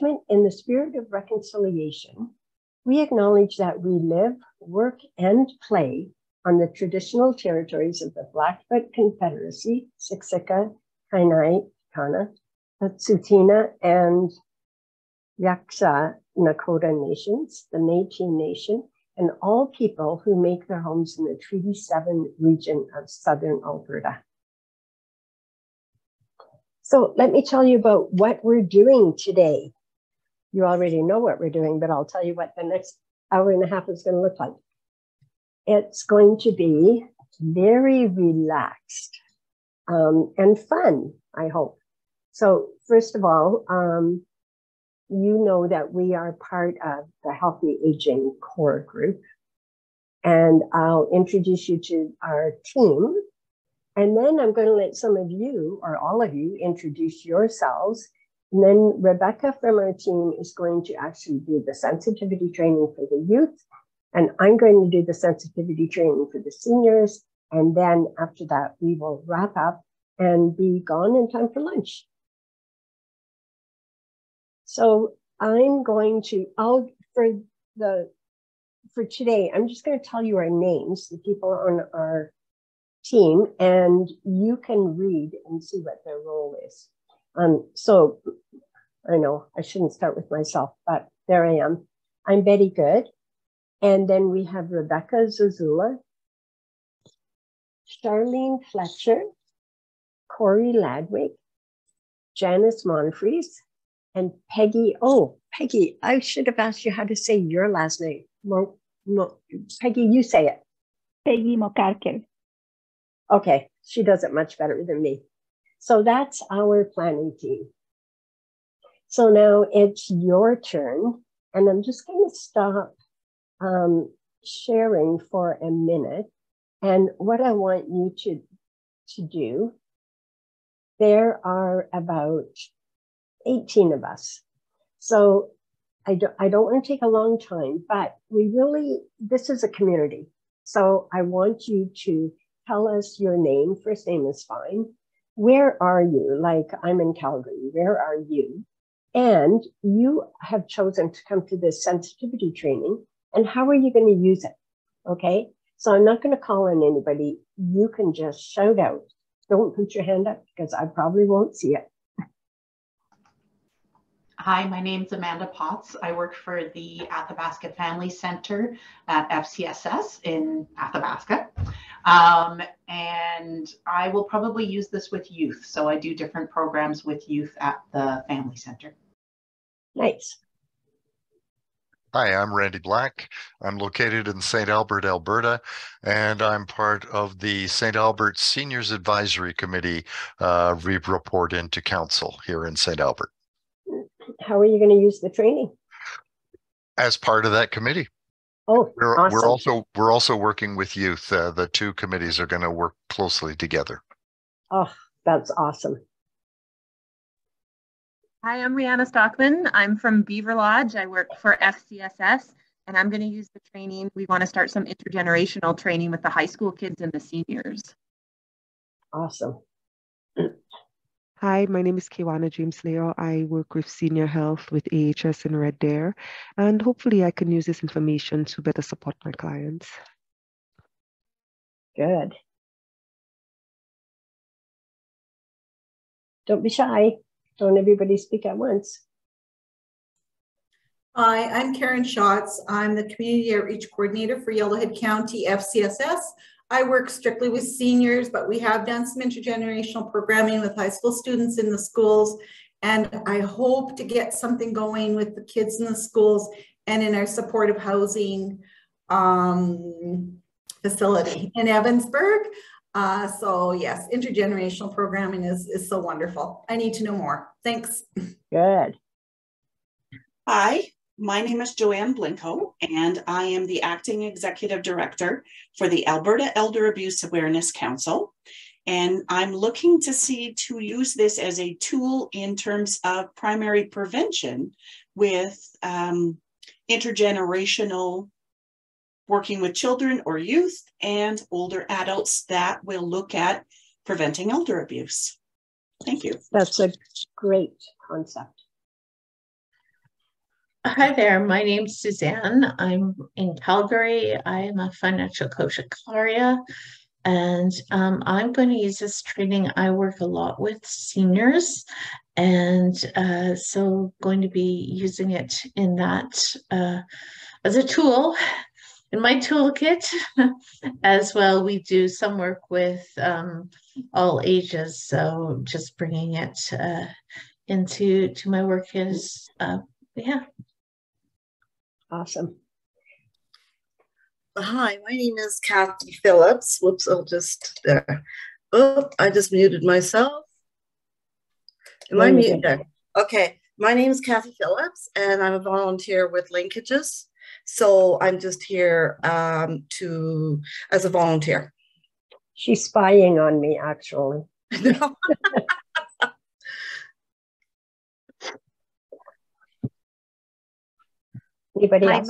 engagement in the spirit of reconciliation, we acknowledge that we live, work, and play on the traditional territories of the Blackfoot Confederacy, Siksika, Kainai, Kana, Tsuut'ina, and Yaksa Nakota nations, the Métis Nation, and all people who make their homes in the Treaty 7 region of Southern Alberta. So let me tell you about what we're doing today. You already know what we're doing, but I'll tell you what the next hour and a half is going to look like. It's going to be very relaxed and fun, I hope. So first of all, you know that we are part of the Healthy Aging Core Group, and I'll introduce you to our team. And then I'm going to let some of you, or all of you, introduce yourselves. And then Rebecca from our team is going to actually do the sensitivity training for the youth. And I'm going to do the sensitivity training for the seniors. And then after that, we will wrap up and be gone in time for lunch. So I'm going to, for today, I'm just going to tell you our names, the people on our team, and you can read and see what their role is. So I know I shouldn't start with myself, but there I am. I'm Betty Good. And then we have Rebecca Zuzula, Charlene Fletcher, Corey Ladwig, Janice Monfries, and Peggy. Oh, Peggy, I should have asked you how to say your last name. Peggy, you say it. Peggy Mokarkel. Okay, she does it much better than me. So that's our planning team. So now it's your turn, and I'm just going to stop sharing for a minute. And what I want you to do, there are about 18 of us. So I don't want to take a long time, but this is a community. So I want you to tell us your name. First name is fine. Where are you? Like, I'm in Calgary. Where are you? And you have chosen to come to this sensitivity training. And how are you going to use it? Okay. So I'm not going to call on anybody. You can just shout out. Don't put your hand up because I probably won't see it. Hi, my name's Amanda Potts. I work for the Athabasca Family Center at FCSS in Athabasca. And I will probably use this with youth. So I do different programs with youth at the Family Center. Nice. Hi, I'm Randy Black. I'm located in St. Albert, Alberta, and I'm part of the St. Albert Seniors Advisory Committee. We report into council here in St. Albert. How are you going to use the training? As part of that committee. Oh, awesome. We're also working with youth. The two committees are going to work closely together. Oh, that's awesome. Hi, I'm Rihanna Stockman. I'm from Beaver Lodge. I work for FCSS, and I'm going to use the training. We want to start some intergenerational training with the high school kids and the seniors. Awesome. Hi, my name is Kiwana James Leo. I work with Senior Health with AHS in Red Deer, and hopefully I can use this information to better support my clients. Good. Don't be shy. Don't everybody speak at once. Hi, I'm Karen Schatz. I'm the Community Outreach Coordinator for Yellowhead County FCSS. I work strictly with seniors, but we have done some intergenerational programming with high school students in the schools. And I hope to get something going with the kids in the schools and in our supportive housing facility in Evansburg. So yes, intergenerational programming is so wonderful. I need to know more. Thanks. Good. Hi, my name is Joanne Blinko, and I am the Acting Executive Director for the Alberta Elder Abuse Awareness Council. And I'm looking to use this as a tool in terms of primary prevention with intergenerational working with children or youth and older adults that will look at preventing elder abuse. Thank you. That's a great concept. Hi there, my name's Suzanne. I'm in Calgary. I am a financial coach at Claria, and I'm going to use this training. I work a lot with seniors, and so going to be using it in that as a tool in my toolkit. As well, we do some work with all ages, so just bringing it into my work is yeah. Awesome. Hi, my name is Kathy Phillips. Whoops, I'll just there. Oh, I just muted myself. Am I muted there? Okay, my name is Kathy Phillips, and I'm a volunteer with Linkages. So I'm just here as a volunteer. She's spying on me, actually. No. Anybody else?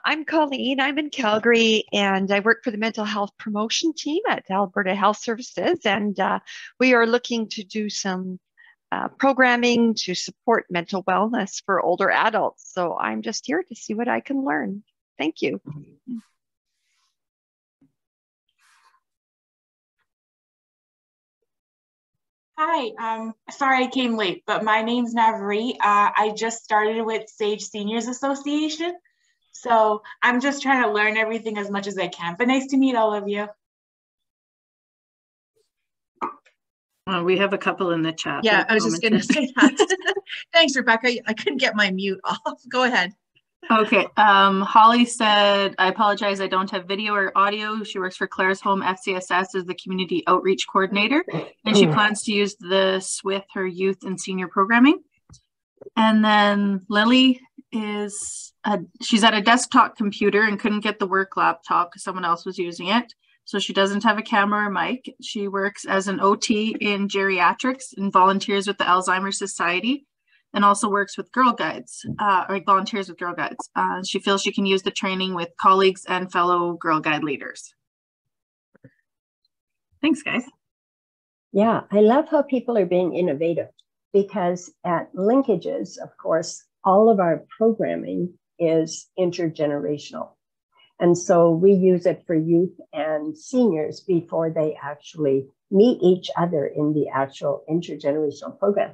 I'm Colleen. I'm in Calgary, and I work for the mental health promotion team at Alberta Health Services. And we are looking to do some programming to support mental wellness for older adults. So I'm just here to see what I can learn. Thank you. Hi, sorry I came late, but my name's Navri. I just started with Sage Seniors Association. So I'm just trying to learn everything as much as I can, but nice to meet all of you. We have a couple in the chat. Yeah, I was just going to say that. Thanks, Rebecca. I couldn't get my mute off. Go ahead. Okay. Holly said, I apologize, I don't have video or audio. She works for Claire's Home FCSS as the community outreach coordinator, and she plans to use this with her youth and senior programming. And then Lily is, she's at a desktop computer and couldn't get the work laptop because someone else was using it. So she doesn't have a camera or mic. She works as an OT in geriatrics and volunteers with the Alzheimer's Society, and also works with Girl Guides, or volunteers with Girl Guides. She feels she can use the training with colleagues and fellow Girl Guide leaders. Thanks, guys. Yeah, I love how people are being innovative, because at Linkages, of course, all of our programming is intergenerational. And so we use it for youth and seniors before they actually meet each other in the actual intergenerational program.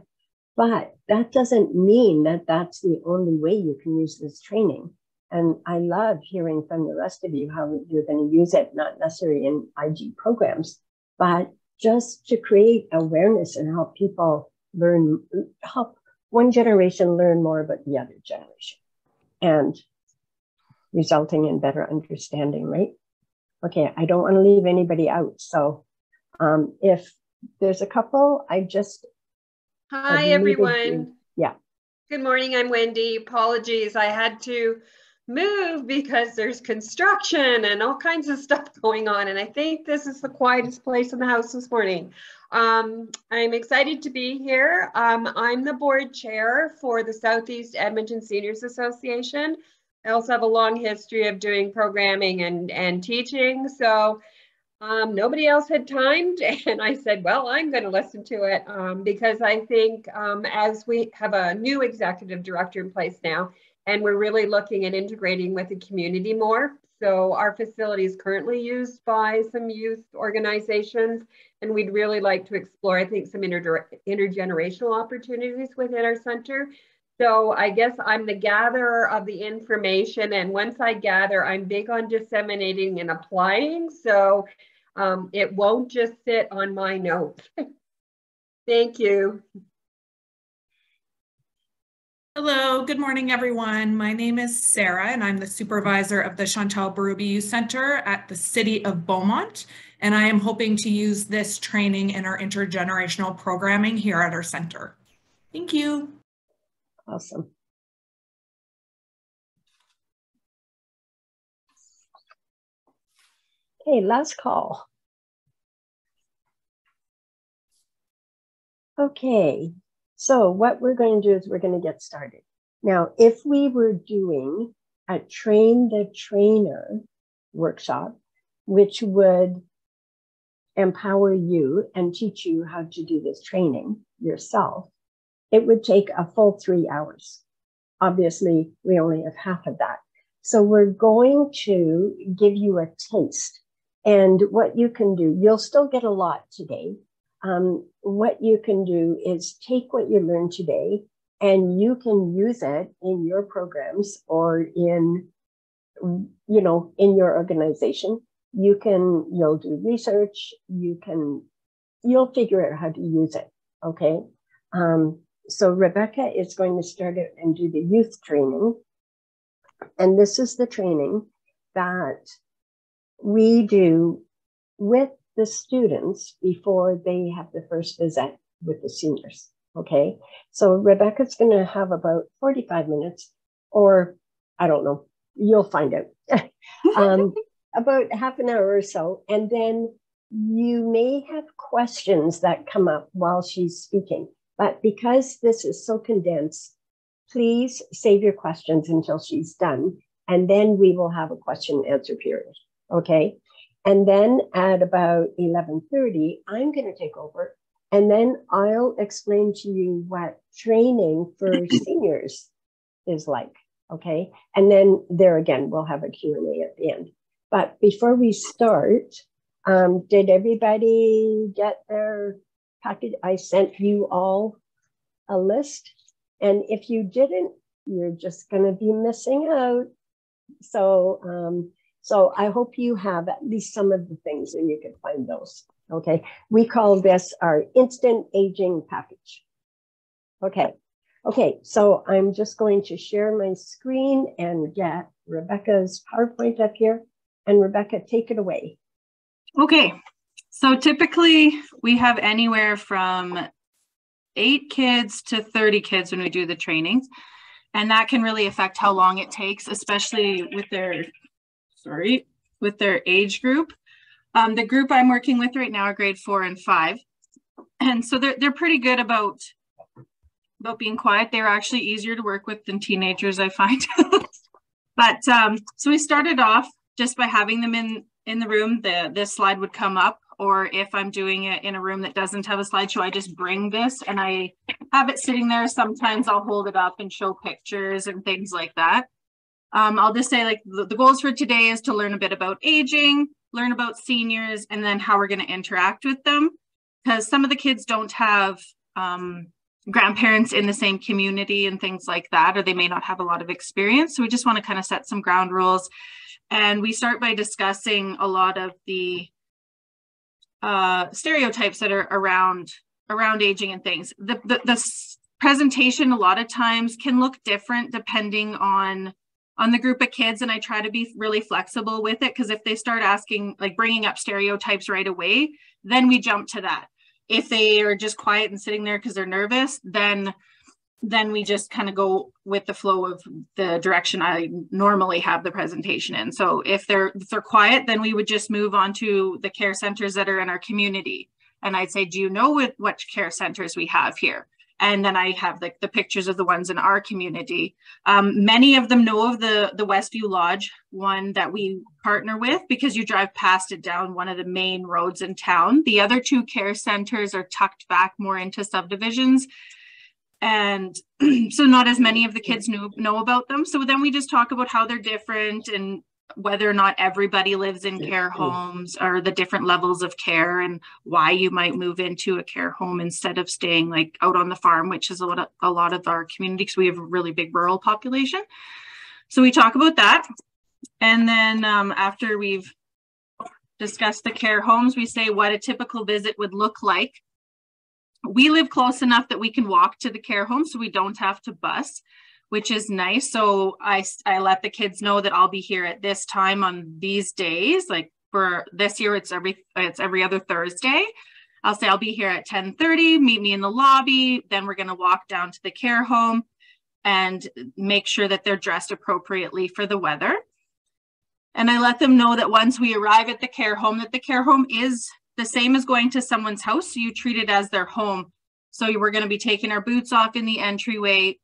But that doesn't mean that that's the only way you can use this training. And I love hearing from the rest of you how you're going to use it, not necessarily in IG programs, but just to create awareness and help people learn, help one generation learn more about the other generation, and resulting in better understanding, right? Okay, I don't want to leave anybody out. So if there's a couple, I just... Hi, everyone. Yeah. Good morning, I'm Wendy. Apologies, I had to move because there's construction and all kinds of stuff going on. And I think this is the quietest place in the house this morning. I'm excited to be here. I'm the board chair for the Southeast Edmonton Seniors Association. I also have a long history of doing programming and teaching. So nobody else had time, and I said, well, I'm going to listen to it because I think as we have a new executive director in place now, and we're really looking at integrating with the community more. So our facility is currently used by some youth organizations, and we'd really like to explore, I think, some intergenerational opportunities within our center. So I guess I'm the gatherer of the information, and once I gather, I'm big on disseminating and applying. So it won't just sit on my notes. Thank you. Hello, good morning, everyone. My name is Sarah, and I'm the supervisor of the Chantal Berube Youth Center at the City of Beaumont. And I am hoping to use this training in our intergenerational programming here at our center. Thank you. Awesome. Okay, last call. Okay, so what we're going to do is we're going to get started. Now, if we were doing a train the trainer workshop, which would empower you and teach you how to do this training yourself, it would take a full 3 hours. obviously we only have half of that. So we're going to give you a taste. And what you can do, you'll still get a lot today. What you can do is take what you learned today and you can use it in your programs or in, you know, in your organization. You'll do research, you'll figure out how to use it, okay? So Rebecca is going to start it and do the youth training. And this is the training that we do with the students before they have the first visit with the seniors, okay? So Rebecca's gonna have about 45 minutes, or I don't know, you'll find out. About half an hour or so, and then you may have questions that come up while she's speaking. But because this is so condensed, please save your questions until she's done, and then we will have a question and answer period, okay? And then at about 11:30, I'm going to take over, and then I'll explain to you what training for seniors is like, okay? And then there again, we'll have a Q&A at the end. But before we start, did everybody get their package? I sent you all a list. And if you didn't, you're just going to be missing out. So, so I hope you have at least some of the things and you can find those. Okay. We call this our instant aging package. Okay. Okay. So I'm just going to share my screen and get Rebecca's PowerPoint up here. And Rebecca, take it away. Okay, so typically we have anywhere from 8 kids to 30 kids when we do the trainings. And that can really affect how long it takes, especially with their, with their age group. The group I'm working with right now are grade 4 and 5. And so they're pretty good about being quiet. They're actually easier to work with than teenagers, I find. But so we started off just by having them in the room. This slide would come up, or if I'm doing it in a room that doesn't have a slideshow, I just bring this and I have it sitting there. Sometimes I'll hold it up and show pictures and things like that. I'll just say, like, the goals for today is to learn a bit about aging, learn about seniors, and then how we're going to interact with them, because some of the kids don't have grandparents in the same community and things like that, or they may not have a lot of experience. So we just want to kind of set some ground rules. And we start by discussing a lot of the stereotypes that are around aging and things. The presentation a lot of times can look different depending on the group of kids, and I try to be really flexible with it, because if they start asking, like, bringing up stereotypes right away, then we jump to that. If they are just quiet and sitting there because they're nervous, then we just kind of go with the flow of the direction I normally have the presentation in. So if they're quiet, then we would just move on to the care centers that are in our community. And I'd say, do you know what care centers we have here? And then I have the pictures of the ones in our community. Many of them know of the Westview Lodge one that we partner with, because you drive past it down one of the main roads in town. The other 2 care centers are tucked back more into subdivisions. And so not as many of the kids know about them. So then we just talk about how they're different and whether or not everybody lives in care homes, or the different levels of care, and why you might move into a care home instead of staying, like, out on the farm, which is a lot of our community, because we have a really big rural population. So we talk about that. And then after we've discussed the care homes, we say what a typical visit would look like. We live close enough that we can walk to the care home, so we don't have to bus, which is nice. So I let the kids know that I'll be here at this time on these days. Like for this year, it's every other Thursday. I'll say I'll be here at 10:30, meet me in the lobby. Then we're going to walk down to the care home and make sure that they're dressed appropriately for the weather. And I let them know that once we arrive at the care home, that the care home is the same as going to someone's house. So you treat it as their home. So we're going to be taking our boots off in the entryway.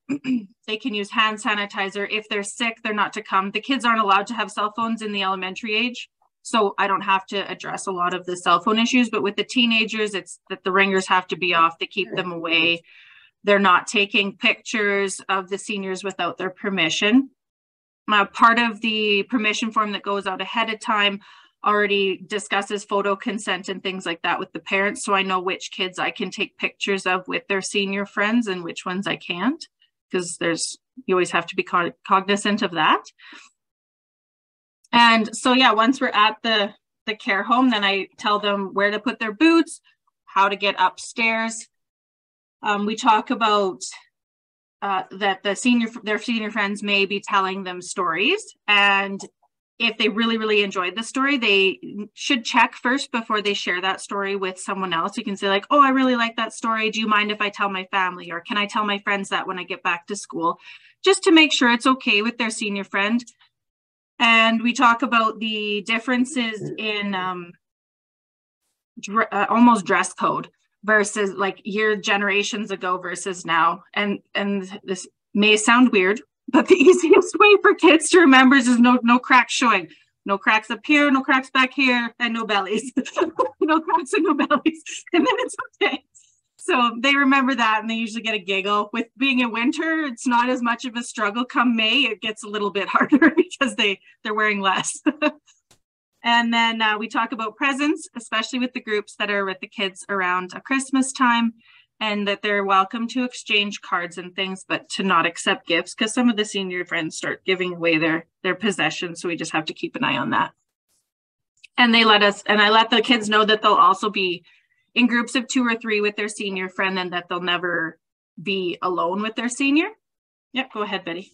They can use hand sanitizer. If they're sick, they're not to come. The kids aren't allowed to have cell phones in the elementary age. So I don't have to address a lot of the cell phone issues. But with the teenagers, it's that the ringers have to be off to keep them away. They're not taking pictures of the seniors without their permission. Part of the permission form that goes out ahead of time already discusses photo consent and things like that with the parents. So I know which kids I can take pictures of with their senior friends and which ones I can't, because you always have to be cognizant of that. And so, yeah, once we're at the care home, then I tell them where to put their boots, how to get upstairs. We talk about that their senior friends may be telling them stories, and if they really enjoyed the story, they should check first before they share that story with someone else. You can say like, oh, I really like that story. Do you mind if I tell my family? Or can I tell my friends that when I get back to school? Just to make sure it's okay with their senior friend. And we talk about the differences in almost dress code versus like generations ago versus now. And this may sound weird, but the easiest way for kids to remember is no cracks showing. No cracks up here, no cracks back here, and no bellies. No cracks and no bellies. And then it's okay. So they remember that and they usually get a giggle. With being in winter, it's not as much of a struggle. Come May, it gets a little bit harder because they're wearing less. And then we talk about presents, especially with the groups that are with the kids around Christmas time, and that they're welcome to exchange cards and things, but to not accept gifts, because some of the senior friends start giving away their possessions. So we just have to keep an eye on that. And I let the kids know that they'll also be in groups of 2 or 3 with their senior friend, and that they'll never be alone with their senior. Yep, go ahead, Betty.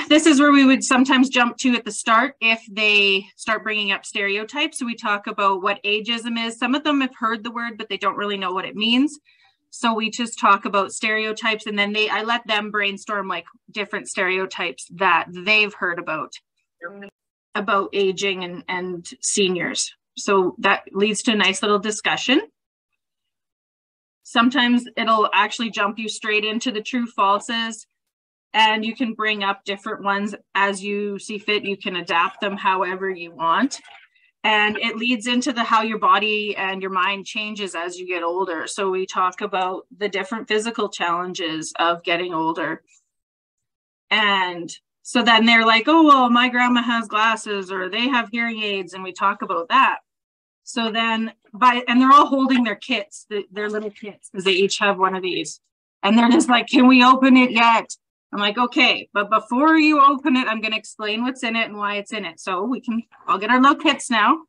This is where we would sometimes jump to at the start if they start bringing up stereotypes. So we talk about what ageism is. Some of them have heard the word, but they don't really know what it means. So we just talk about stereotypes, and then I let them brainstorm like different stereotypes that they've heard about aging and seniors. So that leads to a nice little discussion. Sometimes it'll actually jump you straight into the true falses, and you can bring up different ones as you see fit. You can adapt them however you want. And it leads into how your body and your mind changes as you get older. So we talk about the different physical challenges of getting older. And so then they're like, oh, well, my grandma has glasses, or they have hearing aids. And we talk about that. So then and they're all holding their kits, their little kits, because they each have one of these. And they're just like, can we open it yet? I'm like, okay, but before you open it, I'm going to explain what's in it and why it's in it. So I'll get our little kits now.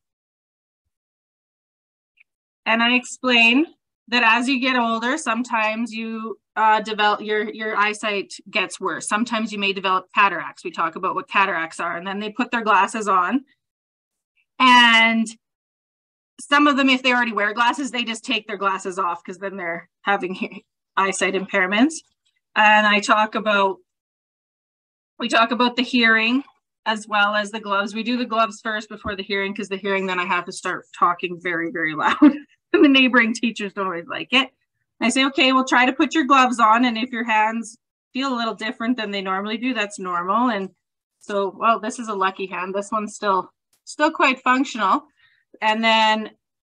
And I explain that as you get older, sometimes you develop, your eyesight gets worse. Sometimes you may develop cataracts. We talk about what cataracts are, and then they put their glasses on. And some of them, if they already wear glasses, they just take their glasses off because then they're having eyesight impairments. And we talk about the hearing as well as the gloves. We do the gloves first before the hearing, because the hearing, then I have to start talking very, very loud. And the neighboring teachers don't always like it. I say, okay, we'll try to put your gloves on. And if your hands feel a little different than they normally do, that's normal. And so, well, this is a lucky hand. This one's still quite functional. And then,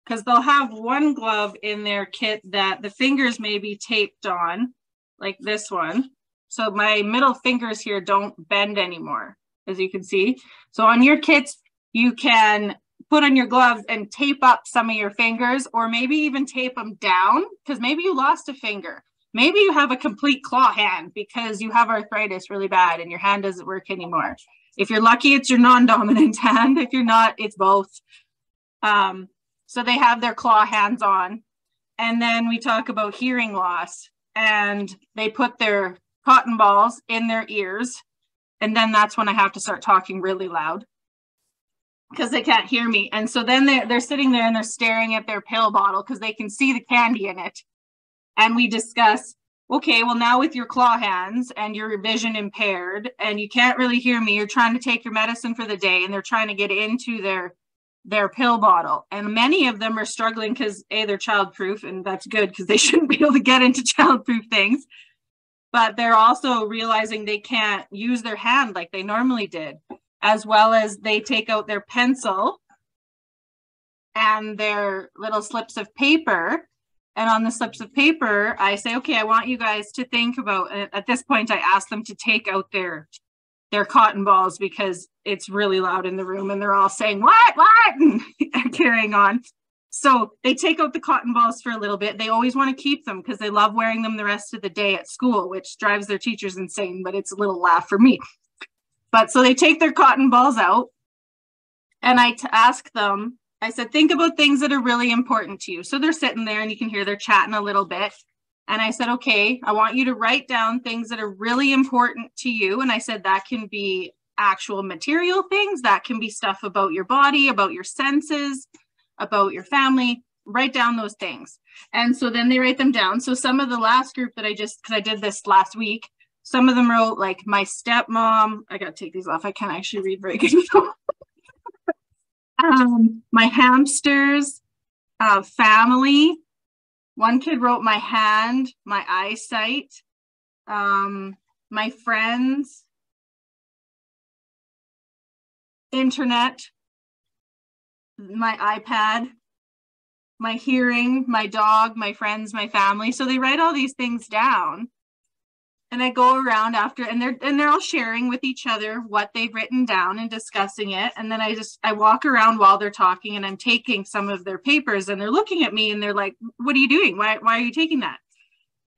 because they'll have one glove in their kit that the fingers may be taped on, like this one. So my middle fingers here don't bend anymore, as you can see. So on your kits, you can put on your gloves and tape up some of your fingers, or maybe even tape them down, because maybe you lost a finger. Maybe you have a complete claw hand because you have arthritis really bad and your hand doesn't work anymore. If you're lucky, it's your non-dominant hand. If you're not, it's both. So they have their claw hands on. And then we talk about hearing loss. And they put their cotton balls in their ears. And then that's when I have to start talking really loud, because they can't hear me. And so then they're sitting there and they're staring at their pill bottle because they can see the candy in it. And we discuss, okay, well, now with your claw hands and your vision impaired and you can't really hear me, you're trying to take your medicine for the day, and they're trying to get into their pill bottle. And many of them are struggling because they're childproof, and that's good because they shouldn't be able to get into childproof things. But they're also realizing they can't use their hand like they normally did, as well as they take out their pencil and their little slips of paper And on the slips of paper, I say, okay, I want you guys to think about, at this point, I ask them to take out their cotton balls because it's really loud in the room and they're all saying, what, and carrying on. So they take out the cotton balls for a little bit. They always want to keep them because they love wearing them the rest of the day at school, which drives their teachers insane, but it's a little laugh for me. But so they take their cotton balls out and I ask them, I said, think about things that are really important to you. So they're sitting there and you can hear they're chatting a little bit. And I said, okay, I want you to write down things that are really important to you. And I said, that can be actual material things. That can be stuff about your body, about your senses, about your family. Write down those things. And so then they write them down. So some of the last group that because I did this last week, some of them wrote like my stepmom. I got to take these off. I can't actually read very good. My hamsters, family. One kid wrote my hand, my eyesight, my friends, internet, my iPad, my hearing, my dog, my friends, my family. So they write all these things down. And I go around after, and they're all sharing with each other what they've written down and discussing it. And then I walk around while they're talking and I'm taking some of their papers and they're looking at me and they're like, what are you doing? Why are you taking that?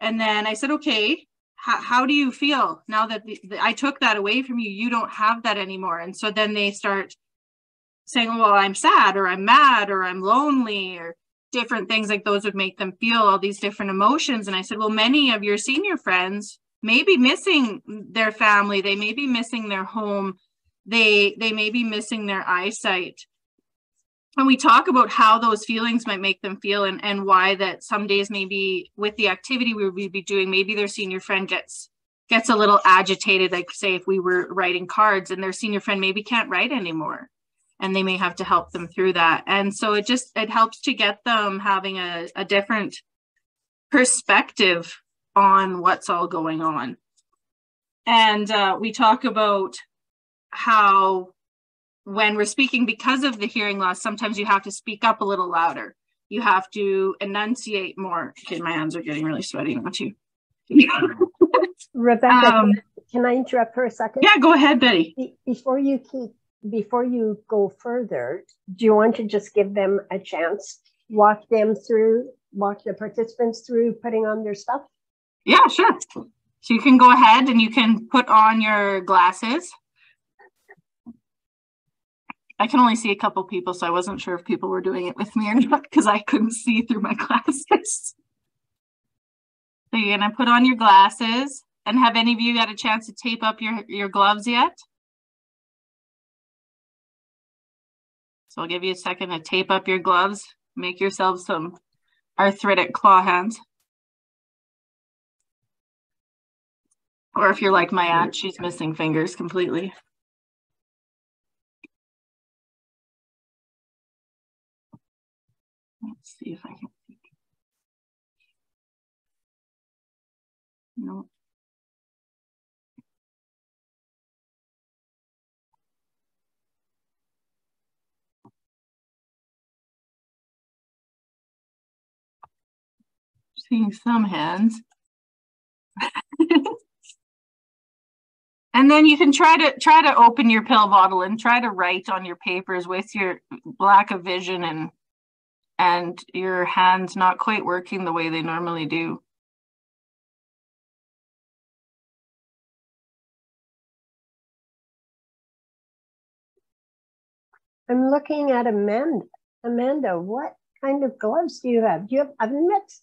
And then I said, okay, how do you feel now that I took that away from you? You don't have that anymore. And so then they start saying, well, I'm sad or I'm mad or I'm lonely or different things like those would make them feel all these different emotions. And I said, well, many of your senior friends may be missing their family. They may be missing their home. They may be missing their eyesight. And we talk about how those feelings might make them feel and why that some days maybe with the activity we would be doing, maybe their senior friend gets a little agitated, like say if we were writing cards and their senior friend maybe can't write anymore and they may have to help them through that. And so it helps to get them having a different perspective on what's all going on. And we talk about how when we're speaking, because of the hearing loss, sometimes you have to speak up a little louder. You have to enunciate more. Okay, my hands are getting really sweaty now too. Rebecca, can I interrupt for a second? Yeah, go ahead, Betty. Before you go further, do you want to just give them a chance, walk the participants through putting on their stuff? Yeah, sure. So you can go ahead and you can put on your glasses. I can only see a couple people, so I wasn't sure if people were doing it with me or not because I couldn't see through my glasses. So you're gonna put on your glasses. And have any of you got a chance to tape up your gloves yet? So I'll give you a second to tape up your gloves. Make yourselves some arthritic claw hands. Or if you're like my aunt, she's missing fingers completely. Let's see if I can. No. Seeing some hands. And then you can try to open your pill bottle and try to write on your papers with your lack of vision and your hands not quite working the way they normally do. I'm looking at Amanda. Amanda, what kind of gloves do you have? Do you have oven mitts?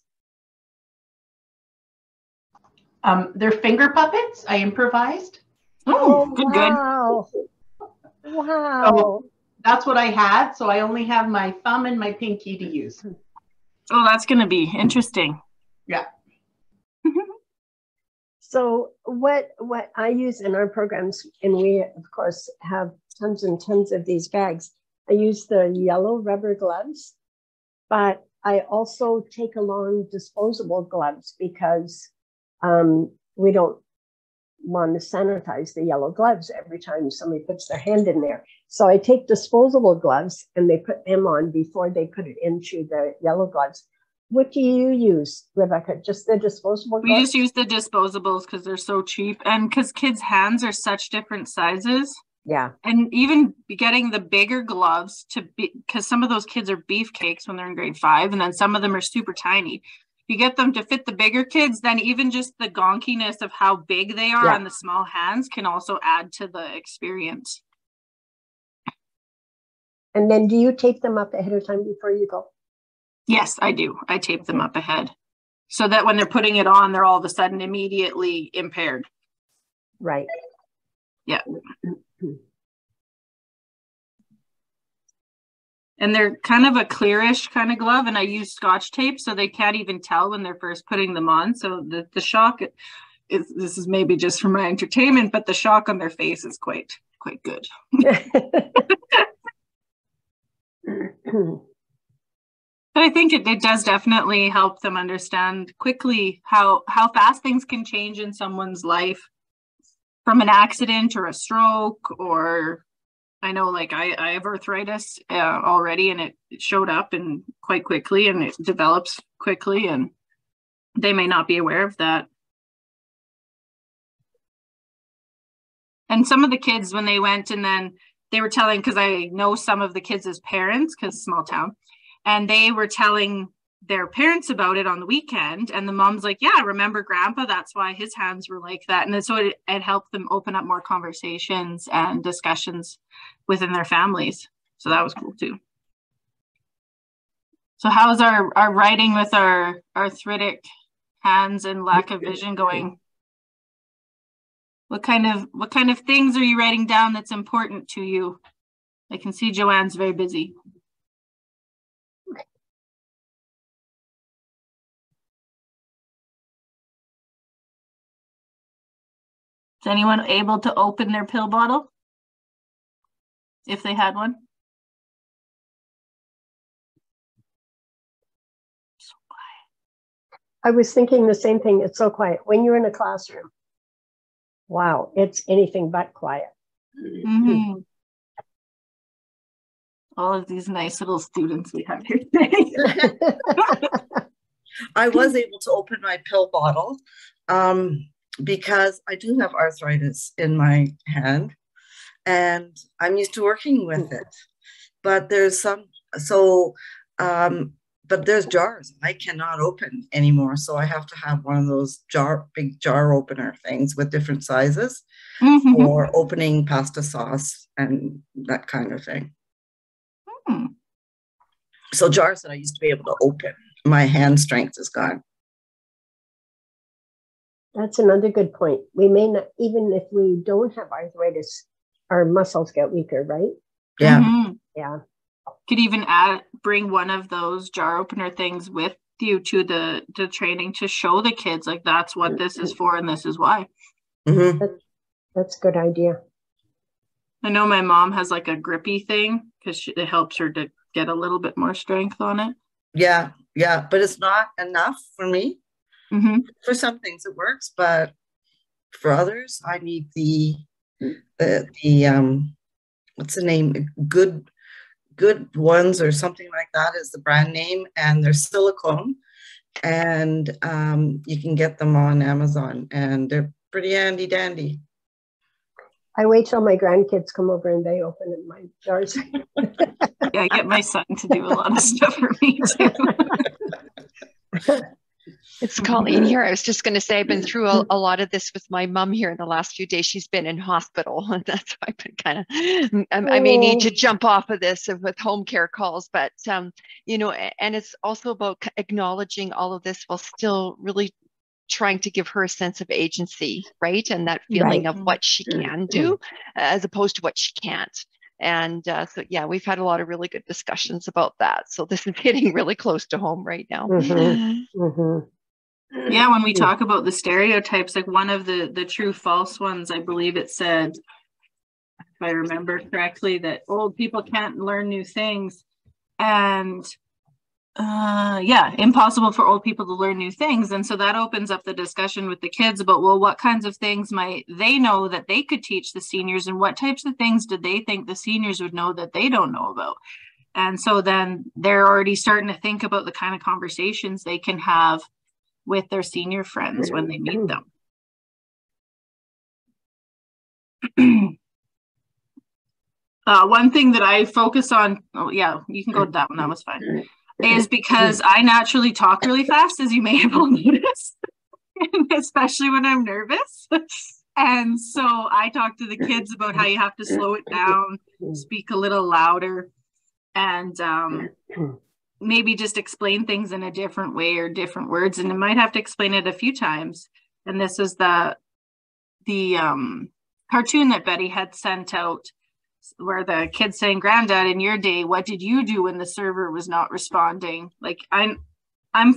They're finger puppets. I improvised. Oh, wow. Good. Wow. So that's what I had. So I only have my thumb and my pinky to use. Oh, that's going to be interesting. Yeah. So what I use in our programs, and we of course have tons and tons of these bags, I use the yellow rubber gloves, but I also take along disposable gloves because we don't want to sanitize the yellow gloves every time somebody puts their hand in there. So I take disposable gloves and they put them on before they put it into the yellow gloves. What do you use, Rebecca? Just the disposable gloves? We just use the disposables because they're so cheap, and because kids' hands are such different sizes. Yeah. And even getting the bigger gloves to be, because some of those kids are beefcakes when they're in grade 5, and then some of them are super tiny. You get them to fit the bigger kids, then even just the gonkiness of how big they are on the small hands can also add to the experience. And then do you tape them up ahead of time before you go? Yes, I do. I tape them up ahead so that when they're putting it on, they're all of a sudden immediately impaired. Right. Yeah. And they're kind of a clearish kind of glove, and I use Scotch tape so they can't even tell when they're first putting them on. So the shock is, this is maybe just for my entertainment, but the shock on their face is quite good. But I think it does definitely help them understand quickly how fast things can change in someone's life from an accident or a stroke, or I know like I have arthritis already, and it showed up and quite quickly, and it develops quickly, and they may not be aware of that. And some of the kids, when they went, and then they were telling, because I know some of the kids as parents, because small town, and they were telling their parents about it on the weekend, and the mom's like, yeah, remember grandpa, that's why his hands were like that. And so it helped them open up more conversations and discussions within their families. So that was cool too. So how's our writing with our arthritic hands and lack of vision going? What kind of things are you writing down that's important to you? I can see Joanne's very busy. Is anyone able to open their pill bottle? If they had one? So quiet. I was thinking the same thing. It's so quiet. When you're in a classroom, wow, it's anything but quiet. Mm-hmm. All of these nice little students we have here today. I was able to open my pill bottle because I do have arthritis in my hand, and I'm used to working with it. But there's but there's jars I cannot open anymore. So I have to have one of those big jar opener things with different sizes for opening pasta sauce and that kind of thing. So jars that I used to be able to open, my hand strength is gone. That's another good point. We may not, even if we don't have arthritis, our muscles get weaker, right? Yeah. Yeah. Could even bring one of those jar opener things with you to the training to show the kids, like, that's what this is for and this is why. That's a good idea. I know my mom has like a grippy thing because it helps her to get a little bit more strength on it. Yeah, but it's not enough for me. For some things it works, but for others, I need the what's the name? Good ones or something like that is the brand name, and they're silicone, and you can get them on Amazon, and they're pretty handy dandy. I wait till my grandkids come over and they open in my jars. Yeah, I get my son to do a lot of stuff for me too. It's Colleen here. I was just going to say I've been through a lot of this with my mom here in the last few days. She's been in hospital, and that's why I've been kind of, I may need to jump off of this with home care calls, but, you know, and it's also about acknowledging all of this while still really trying to give her a sense of agency, right? And that feeling of what she can do as opposed to what she can't. And so, yeah, we've had a lot of really good discussions about that. So this is hitting really close to home right now. Yeah, when we talk about the stereotypes, like one of the true false ones, I believe it said, if I remember correctly, that old people can't learn new things. And yeah, impossible for old people to learn new things. And so that opens up the discussion with the kids about, well, what kinds of things might they know that they could teach the seniors, and what types of things do they think the seniors would know that they don't know about? And so then they're already starting to think about the kind of conversations they can have with their senior friends when they meet them. One thing that I focus on, oh yeah, you can go to that one, that was fine, is because I naturally talk really fast, as you may have all noticed, especially when I'm nervous. And so I talk to the kids about how you have to slow it down, speak a little louder, and maybe just explain things in a different way or different words. And I might have to explain it a few times. And this is the cartoon that Betty had sent out, where the kid's saying, "Granddad, in your day, what did you do when the server was not responding?" Like I'm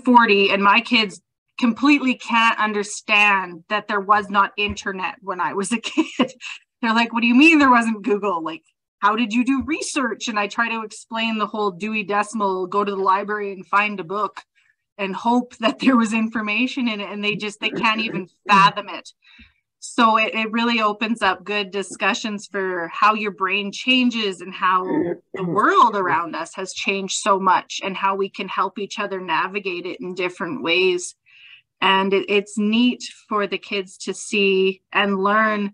40 and my kids completely can't understand that there was not internet when I was a kid. They're like, "What do you mean there wasn't Google? Like, how did you do research?" And I try to explain the whole Dewey Decimal, go to the library and find a book and hope that there was information in it. And they can't even fathom it. So it really opens up good discussions for how your brain changes and how the world around us has changed so much and how we can help each other navigate it in different ways. And it's neat for the kids to see and learn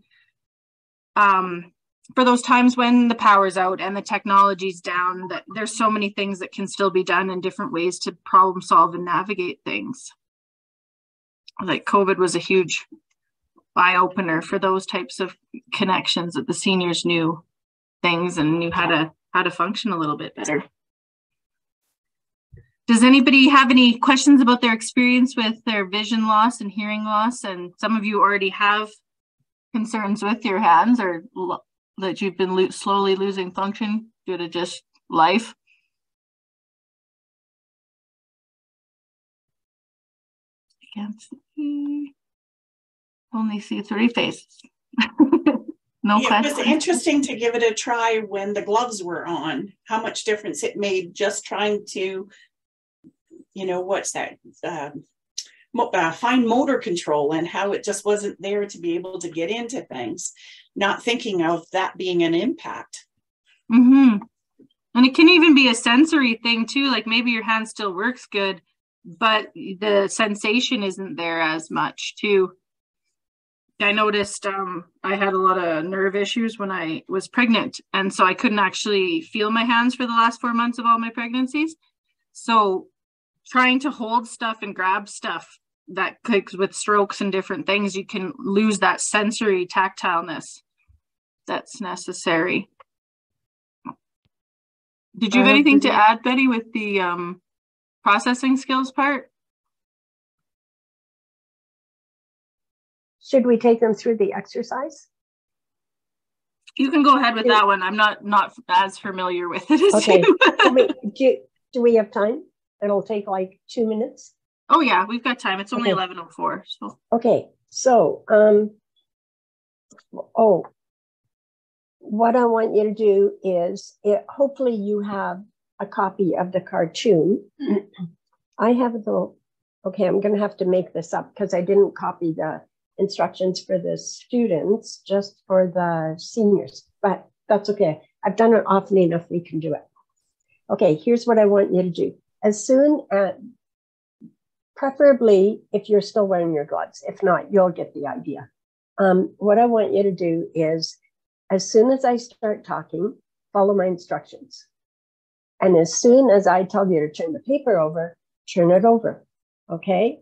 for those times when the power's out and the technology's down, that there's so many things that can still be done in different ways to problem solve and navigate things. Like COVID was a huge eye-opener for those types of connections, that the seniors knew things and knew how to function a little bit better. Does anybody have any questions about their experience with their vision loss and hearing loss? And some of you already have concerns with your hands, or that you've been slowly losing function due to just life. I can't see. Only see 3 faces. No questions. It was interesting to give it a try when the gloves were on, how much difference it made just trying to, what's that, fine motor control, and how it just wasn't there to be able to get into things, not thinking of that being an impact. Mm-hmm. And it can even be a sensory thing too, like maybe your hand still works good, but the sensation isn't there as much too. I noticed I had a lot of nerve issues when I was pregnant, and so I couldn't actually feel my hands for the last 4 months of all my pregnancies. So trying to hold stuff and grab stuff, that with strokes and different things, you can lose that sensory tactileness that's necessary. Did you have anything to add, Betty, with the processing skills part? Should we take them through the exercise? You can go ahead with that one. I'm not as familiar with it as you. Do we have time? It'll take like 2 minutes. Oh yeah, we've got time. It's only 11:04. So. Okay, so what I want you to do is, hopefully you have a copy of the cartoon. I have okay, I'm going to have to make this up because I didn't copy the instructions for the students, just for the seniors, but that's okay. I've done it often enough, we can do it. Okay, here's what I want you to do. As soon as, preferably if you're still wearing your gloves, if not, you'll get the idea. What I want you to do is, as soon as I start talking, follow my instructions. And as soon as I tell you to turn the paper over, turn it over, okay?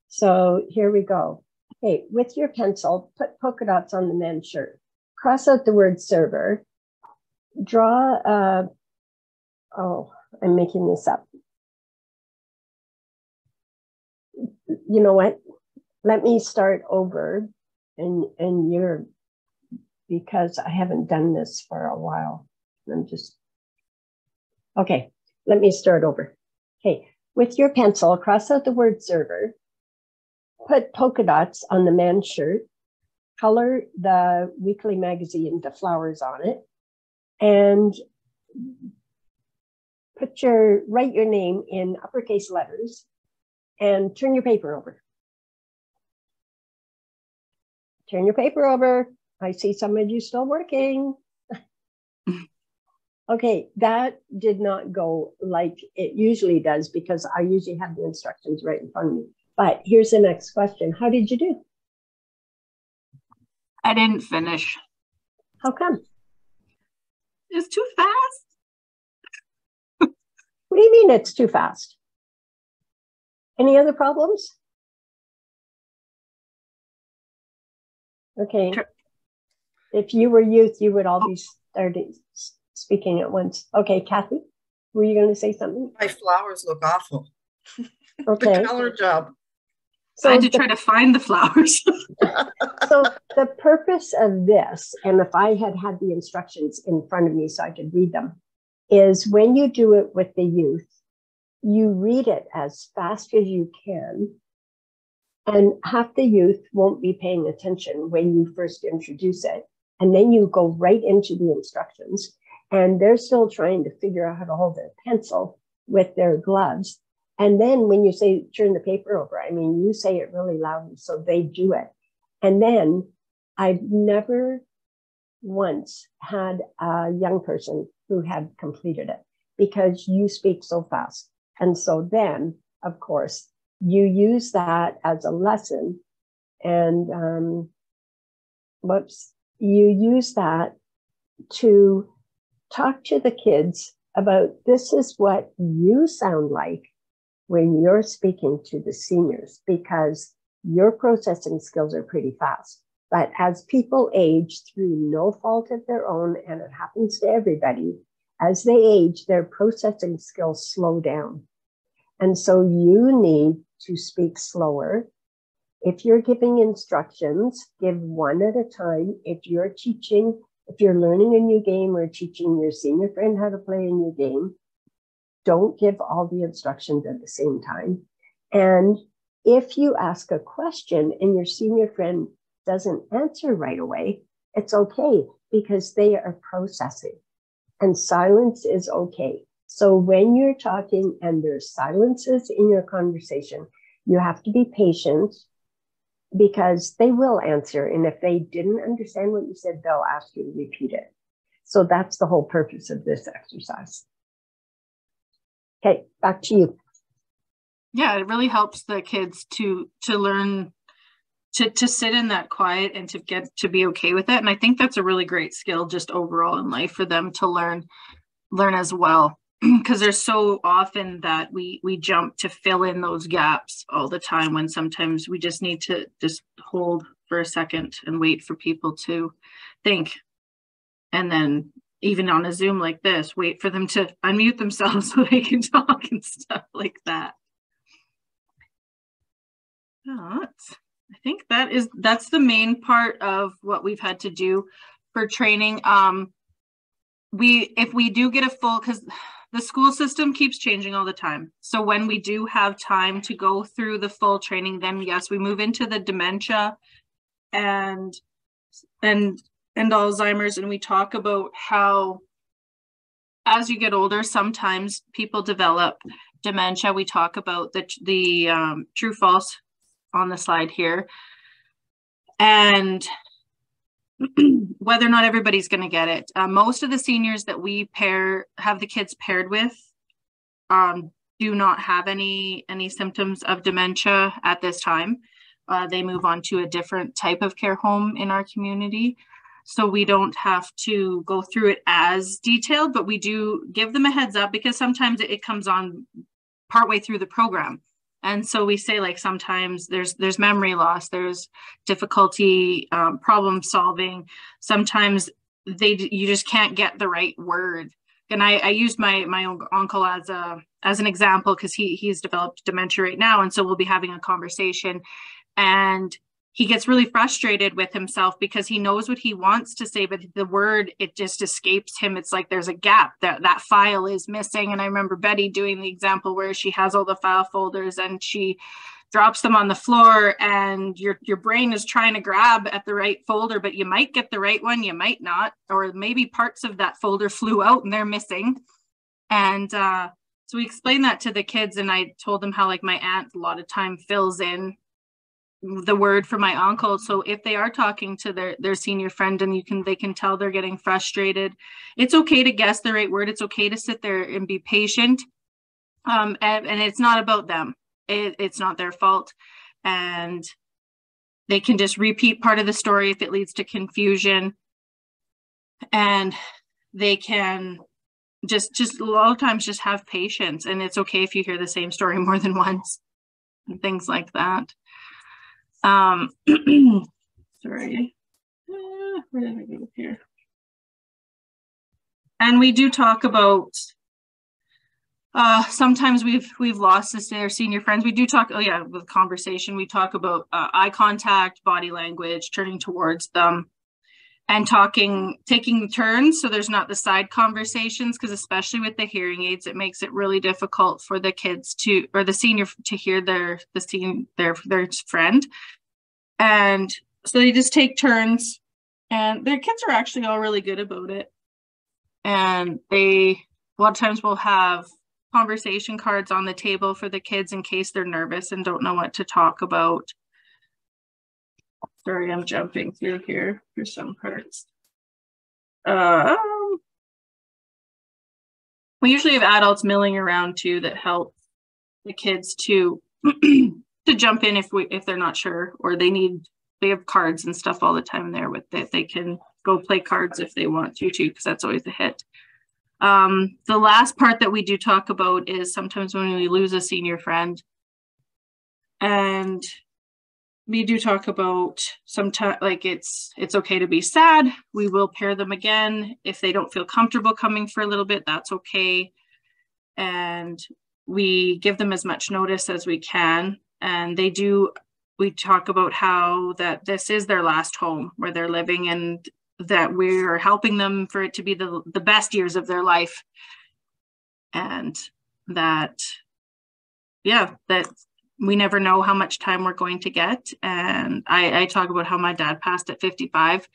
So here we go. Okay, with your pencil, put polka dots on the men's shirt. Cross out the word server. Draw I'm making this up. You know what? Let me start over, and because I haven't done this for a while. Okay, let me start over. Okay, with your pencil, cross out the word server. Put polka dots on the man's shirt, color the weekly magazine, the flowers on it, and write your name in uppercase letters and turn your paper over. Turn your paper over. I see some of you still working. Okay, that did not go like it usually does because I usually have the instructions right in front of me. But here's the next question. How did you do? I didn't finish. How come? It's too fast. What do you mean it's too fast? Any other problems? Okay. Sure. If you were youth, you would all be starting speaking at once. Okay, Kathy, were you going to say something? My flowers look awful. Okay. The color job. So I had to try to find the flowers. So the purpose of this, and if I had had the instructions in front of me so I could read them, is when you do it with the youth, you read it as fast as you can. And half the youth won't be paying attention when you first introduce it. And then you go right into the instructions. And they're still trying to figure out how to hold a pencil with their gloves. And then when you say, turn the paper over, I mean, you say it really loudly, so they do it. And then I've never once had a young person who had completed it because you speak so fast. And so then, of course, you use that as a lesson and you use that to talk to the kids about this is what you sound like when you're speaking to the seniors, because your processing skills are pretty fast. But as people age through no fault of their own, and it happens to everybody, as they age, their processing skills slow down. And so you need to speak slower. If you're giving instructions, give one at a time. If you're teaching, if you're learning a new game or teaching your senior friend how to play a new game, don't give all the instructions at the same time. And if you ask a question and your senior friend doesn't answer right away, it's okay because they are processing. And silence is okay. So when you're talking and there's silences in your conversation, you have to be patient because they will answer. And if they didn't understand what you said, they'll ask you to repeat it. So that's the whole purpose of this exercise. Okay, back to you. Yeah, it really helps the kids to learn to sit in that quiet and to get to be okay with it. And I think that's a really great skill just overall in life for them to learn as well. Because there's so often that we jump to fill in those gaps all the time when sometimes we just need to just hold for a second and wait for people to think. And then even on a Zoom like this, wait for them to unmute themselves so they can talk and stuff like that. But I think that's the main part of what we've had to do for training. If we do get a full, because the school system keeps changing all the time. So when we do have time to go through the full training, then yes, we move into the dementia and Alzheimer's, and we talk about how as you get older, sometimes people develop dementia. We talk about the true false on the slide here, and whether or not everybody's going to get it. Most of the seniors that we have the kids paired with do not have any symptoms of dementia at this time. They move on to a different type of care home in our community. So we don't have to go through it as detailed, but we do give them a heads up because sometimes it comes on partway through the program. And so we say, like, sometimes there's memory loss, there's difficulty problem solving. Sometimes you just can't get the right word. And I used my own uncle as an example because he's developed dementia right now. And so we'll be having a conversation, and he gets really frustrated with himself because he knows what he wants to say, but the word, it just escapes him. It's like there's a gap, that file is missing. And I remember Betty doing the example where she has all the file folders and she drops them on the floor, and your brain is trying to grab at the right folder, but you might get the right one, you might not, or maybe parts of that folder flew out and they're missing. And so we explained that to the kids, and I told them how, like, my aunt a lot of time fills in the word for my uncle. So if they are talking to their senior friend and they can tell they're getting frustrated, it's okay to guess the right word. It's okay to sit there and be patient. And it's not about them. It's not their fault. And they can just repeat part of the story if it leads to confusion. And they can just a lot of times just have patience. And it's okay if you hear the same story more than once and things like that. Sorry. Where did I go here? And we do talk about sometimes we've lost their senior friends. We do talk, with conversation, we talk about eye contact, body language, turning towards them, and taking turns. So there's not the side conversations, because especially with the hearing aids, it makes it really difficult for the kids or the senior to hear their friend. And so they just take turns, and their kids are actually all really good about it. And a lot of times will have conversation cards on the table for the kids in case they're nervous and don't know what to talk about. Sorry, I'm jumping through here for some parts. We usually have adults milling around too that help the kids to jump in if they're not sure, or they have cards and stuff all the time there with that. They can go play cards if they want to too, because that's always a hit. The last part that we do talk about is sometimes when we lose a senior friend, and we do talk about sometimes, like, it's okay to be sad. We will pair them again. If they don't feel comfortable coming for a little bit, that's okay. And we give them as much notice as we can. And we talk about how that this is their last home where they're living, and that we're helping them for it to be the best years of their life. And that we never know how much time we're going to get. And I talk about how my dad passed at 55,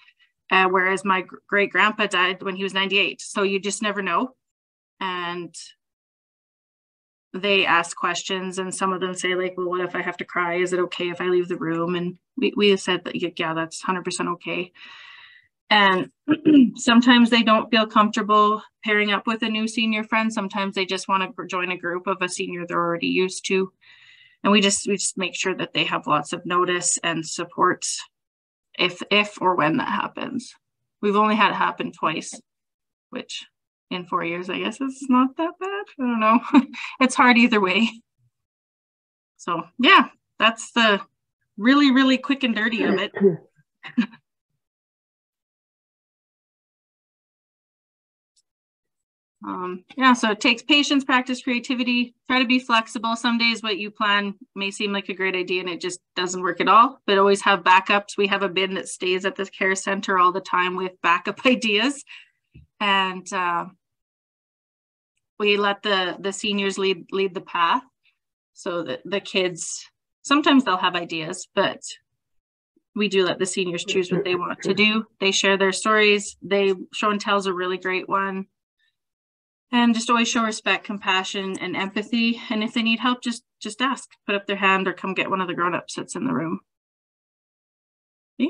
whereas my great grandpa died when he was 98. So you just never know. And they ask questions, and some of them say, like, well, what if I have to cry? Is it okay if I leave the room? And we have said that, yeah, that's 100% okay. And sometimes they don't feel comfortable pairing up with a new senior friend. Sometimes they just want to join a group of a senior they're already used to. And we just make sure that they have lots of notice and support if or when that happens. We've only had it happen twice, which in 4 years, I guess, is not that bad. I don't know. It's hard either way. So yeah, that's the really, really quick and dirty of it. So it takes patience, practice, creativity. Try to be flexible. Some days what you plan may seem like a great idea and it just doesn't work at all, but always have backups. We have a bin that stays at the care center all the time with backup ideas. And we let the seniors lead the path, so that the kids, sometimes they'll have ideas, but we do let the seniors choose what they want to do. They share their stories. Show and tell is a really great one. And just always show respect, compassion, and empathy. And if they need help, just ask, put up their hand, or come get one of the grown-ups that's in the room. Yeah.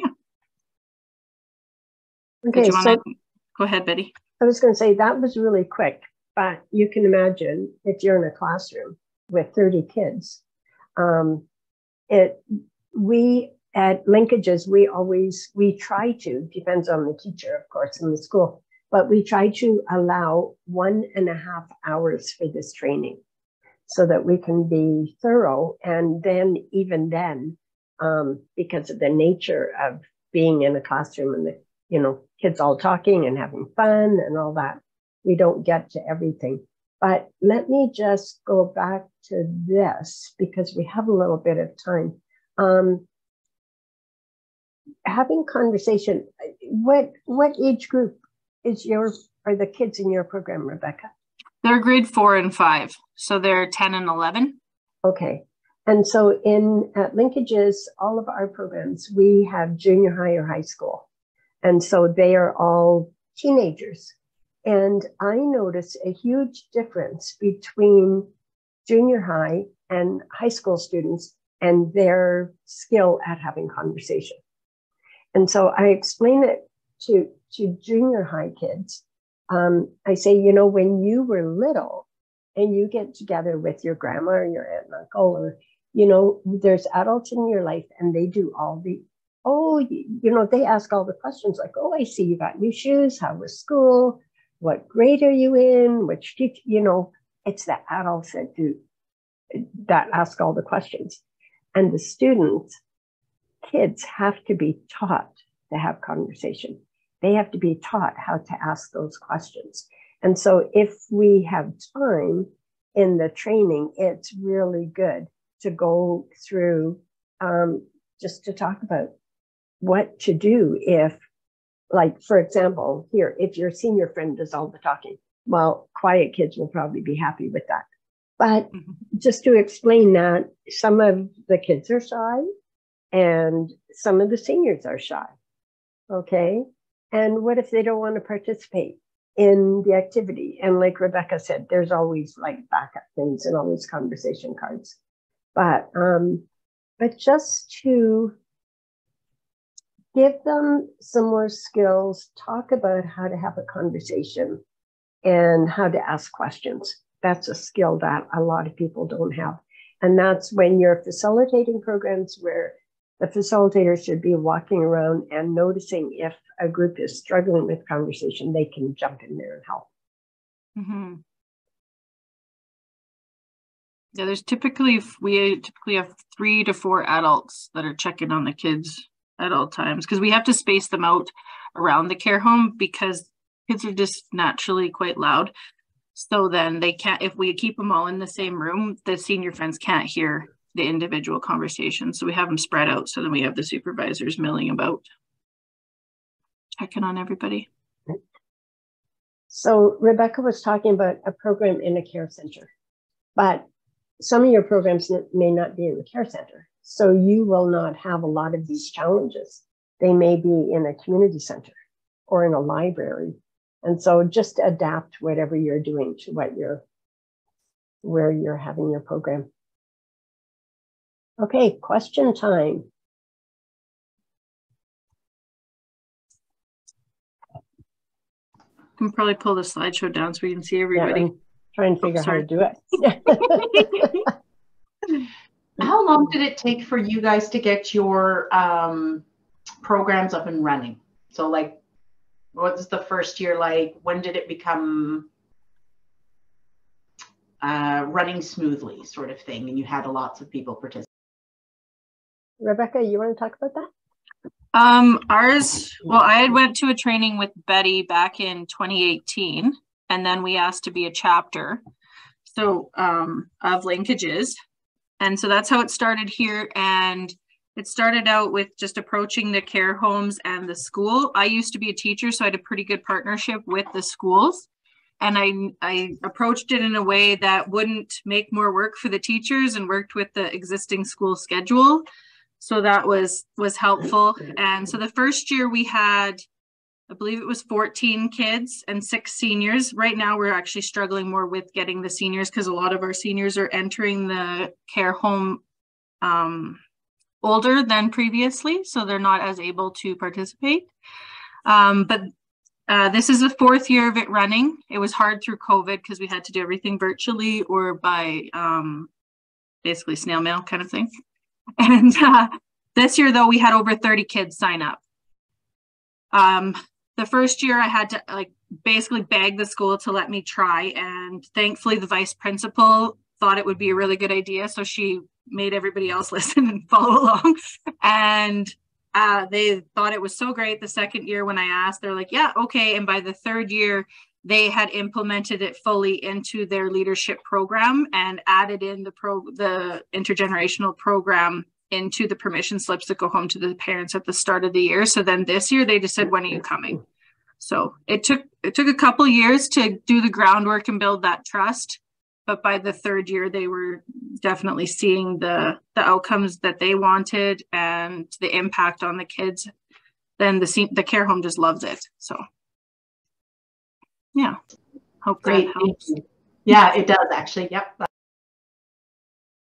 Okay, go ahead, Betty. I was going to say that was really quick, but you can imagine if you're in a classroom with 30 kids. We at linkages, we try to, depends on the teacher, of course, in the school, but we try to allow 1.5 hours for this training so that we can be thorough. And then even then, because of the nature of being in a classroom and the kids all talking and having fun and all that, we don't get to everything. But let me just go back to this because we have a little bit of time. Having conversation, what age group are the kids in your program, Rebecca? They're grade 4 and 5. So they're 10 and 11. Okay. And so at linkages, all of our programs, we have junior high or high school. And so they are all teenagers. And I notice a huge difference between junior high and high school students and their skill at having conversation. And so I explain it to junior high kids. I say, you know, when you were little and you get together with your grandma or your aunt and uncle, or, you know, there's adults in your life and they do all the, you know, they ask all the questions like, oh, I see you got new shoes. How was school? What grade are you in? Which teacher, you know, it's the adults that ask all the questions. And the students, kids have to be taught to have conversation. They have to be taught how to ask those questions. And so if we have time in the training, it's really good to go through just to talk about what to do if, like, for example, here, if your senior friend does all the talking, well, quiet kids will probably be happy with that. But just to explain that some of the kids are shy and some of the seniors are shy, okay? And what if they don't want to participate in the activity? And like Rebecca said, there's always like backup things and always conversation cards. But just to give them some more skills, talk about how to have a conversation and how to ask questions. That's a skill that a lot of people don't have. And that's when you're facilitating programs where the facilitator should be walking around and noticing if a group is struggling with conversation, they can jump in there and help. Mm-hmm. Yeah, we typically have 3 to 4 adults that are checking on the kids at all times, because we have to space them out around the care home because kids are just naturally quite loud. So then they can't, if we keep them all in the same room, the senior friends can't hear the individual conversation. So we have them spread out. So then we have the supervisors milling about, checking on everybody. So Rebecca was talking about a program in a care center, but some of your programs may not be in the care center. So you will not have a lot of these challenges. They may be in a community center or in a library. And so just adapt whatever you're doing to where you're having your program. Okay, question time. You can probably pull the slideshow down so we can see everybody. Yeah, I'm trying to figure out how to do it. How long did it take for you guys to get your programs up and running? So like, what was the first year like? When did it become running smoothly, sort of thing, and you had lots of people participate? Rebecca, you want to talk about that? I had went to a training with Betty back in 2018, and then we asked to be a chapter of linkages. And so that's how it started here. And it started out with just approaching the care homes and the school. I used to be a teacher, so I had a pretty good partnership with the schools. And I approached it in a way that wouldn't make more work for the teachers and worked with the existing school schedule. So that was helpful. And so the first year we had, I believe it was 14 kids and 6 seniors. Right now we're actually struggling more with getting the seniors because a lot of our seniors are entering the care home older than previously, so they're not as able to participate. But this is the 4th year of it running. It was hard through COVID because we had to do everything virtually or by basically snail mail kind of thing. And this year, though, we had over 30 kids sign up. The first year I had to basically beg the school to let me try. And thankfully the vice principal thought it would be a really good idea. So she made everybody else listen and follow along. And they thought it was so great. The second year when I asked, they're like, yeah, okay. And by the 3rd year, they had implemented it fully into their leadership program and added in the intergenerational program into the permission slips that go home to the parents at the start of the year. So then this year they just said, when are you coming? So it took a couple of years to do the groundwork and build that trust. But by the 3rd year, they were definitely seeing the outcomes that they wanted and the impact on the kids. Then the care home just loves it. So yeah, hope great. That helps. Yeah, it does actually. Yep.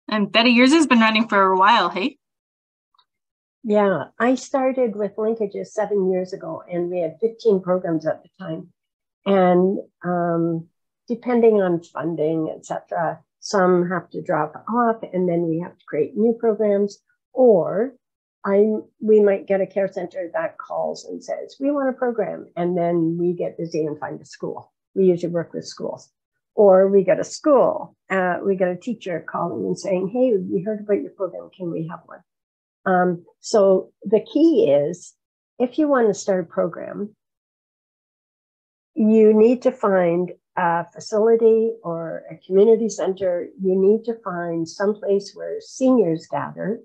And Betty, yours has been running for a while, hey? Yeah, I started with linkages 7 years ago, and we had 15 programs at the time. And depending on funding, etc., some have to drop off, and then we have to create new programs. Or we might get a care center that calls and says, we want a program, and then we get busy and find a school. We usually work with schools. Or we get a school, we get a teacher calling and saying, hey, we heard about your program, can we have one? So the key is, if you want to start a program, you need to find a facility or a community center. You need to find someplace where seniors gather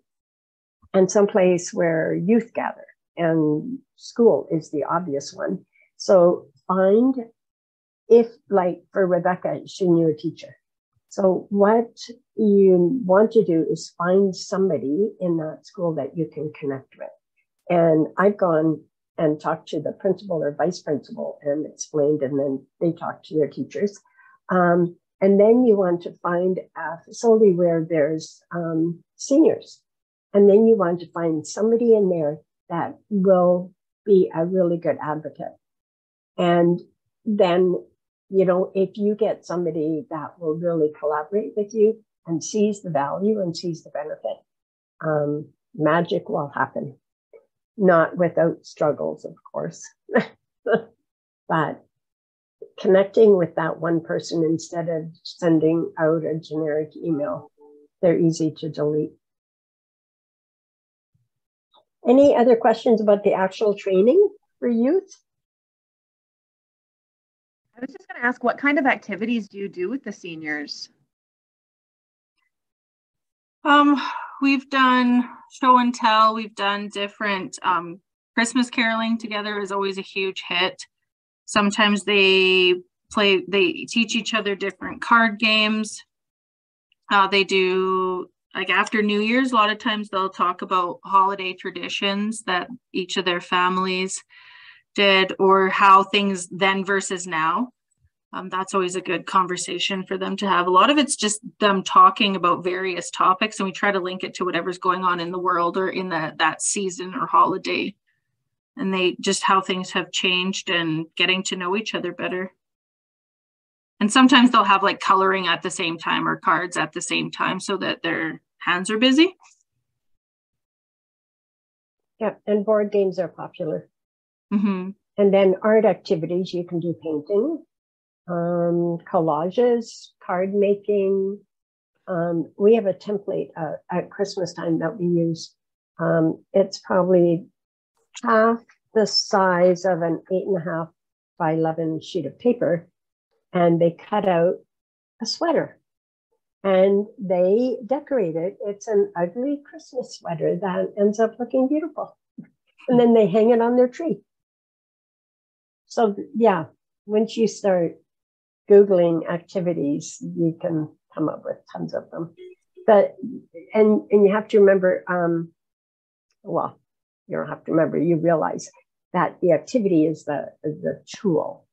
and someplace where youth gather. And school is the obvious one. So find, if like for Rebecca, she knew a teacher. So what you want to do is find somebody in that school that you can connect with. And I've gone and talked to the principal or vice principal and explained, and then they talk to their teachers. And then you want to find a facility where there's seniors. And then you want to find somebody in there that will be a really good advocate. And then, you know, if you get somebody that will really collaborate with you and sees the value and sees the benefit, magic will happen. Not without struggles, of course, but connecting with that one person instead of sending out a generic email, they're easy to delete. Any other questions about the actual training for youth? I was just going to ask, what kind of activities do you do with the seniors? We've done show and tell. We've done different Christmas caroling together is always a huge hit. Sometimes they teach each other different card games. They do, like after New Year's, a lot of times they'll talk about holiday traditions that each of their families did, or how things then versus now. That's always a good conversation for them to have. A lot of it's just them talking about various topics, and we try to link it to whatever's going on in the world or in that season or holiday. And they just how things have changed and getting to know each other better. And sometimes they'll have like coloring at the same time or cards at the same time so that their hands are busy. Yeah, and board games are popular. Mm-hmm. And then art activities, you can do painting, collages, card making. We have a template at Christmas time that we use. It's probably half the size of an 8.5 by 11 sheet of paper, and they cut out a sweater and they decorate it. It's an ugly Christmas sweater that ends up looking beautiful, and then they hang it on their tree. So yeah, once you start Googling activities, you can come up with tons of them. But and you have to remember, well, you don't have to remember, you realize that the activity is the tool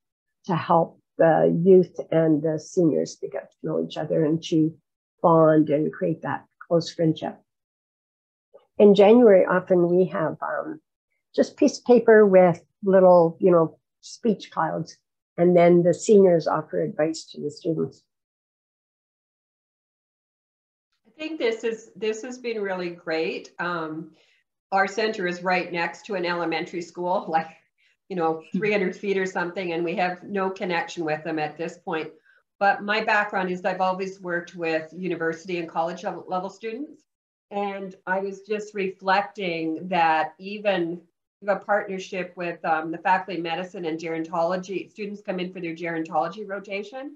to help the youth and the seniors to get to know each other and to bond and create that close friendship. In January, often we have just piece of paper with little, speech clouds, and then the seniors offer advice to the students. I think this has been really great. Our center is right next to an elementary school, like 300 feet or something, and we have no connection with them at this point. But my background is I've always worked with university and college level students, and I was just reflecting that even we have a partnership with the faculty of medicine and gerontology. Students come in for their gerontology rotation.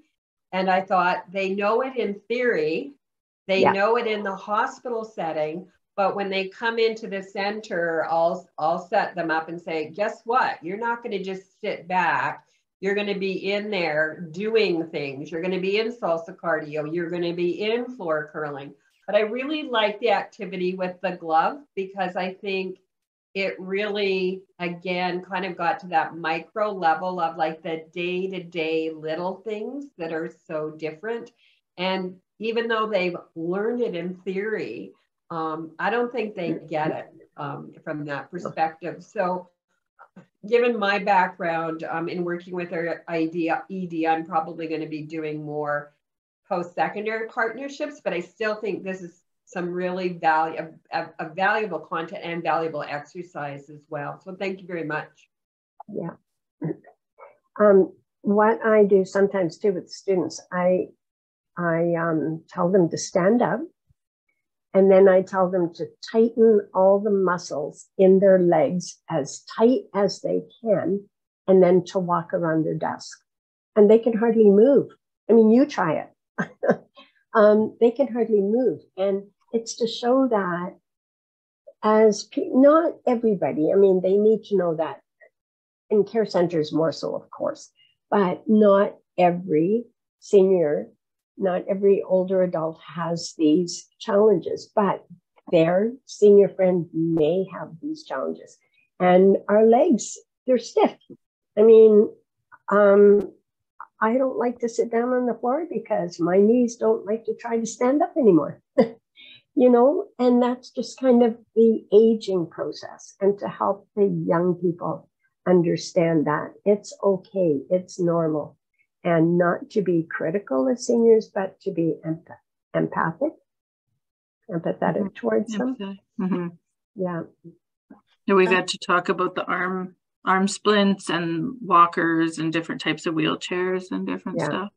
And I thought they know it in theory, they know it in the hospital setting, but when they come into the center, I'll set them up and say, guess what? You're not going to just sit back. You're going to be in there doing things. You're going to be in salsa cardio. You're going to be in floor curling. But I really like the activity with the glove because I think it really, again, kind of got to that micro level of like the day-to-day little things that are so different. And even though they've learned it in theory, I don't think they get it from that perspective. So given my background in working with our ED, I'm probably going to be doing more post-secondary partnerships, but I still think this is some really valuable content and valuable exercise as well. So thank you very much. Yeah. What I do sometimes too with students, I tell them to stand up, and then I tell them to tighten all the muscles in their legs as tight as they can, and then to walk around their desk. And they can hardly move. I mean, you try it. They can hardly move. And it's to show that not everybody, I mean, they need to know that in care centers more so, of course, but not every senior, not every older adult has these challenges, but their senior friend may have these challenges. And our legs, they're stiff. I mean, I don't like to sit down on the floor because my knees don't like to try to stand up anymore, you know, and that's just kind of the aging process. And to help the young people understand that it's okay, it's normal, and not to be critical of seniors, but to be empathetic towards them. Mm-hmm. Yeah. And we've had to talk about the arm splints and walkers and different types of wheelchairs and different stuff.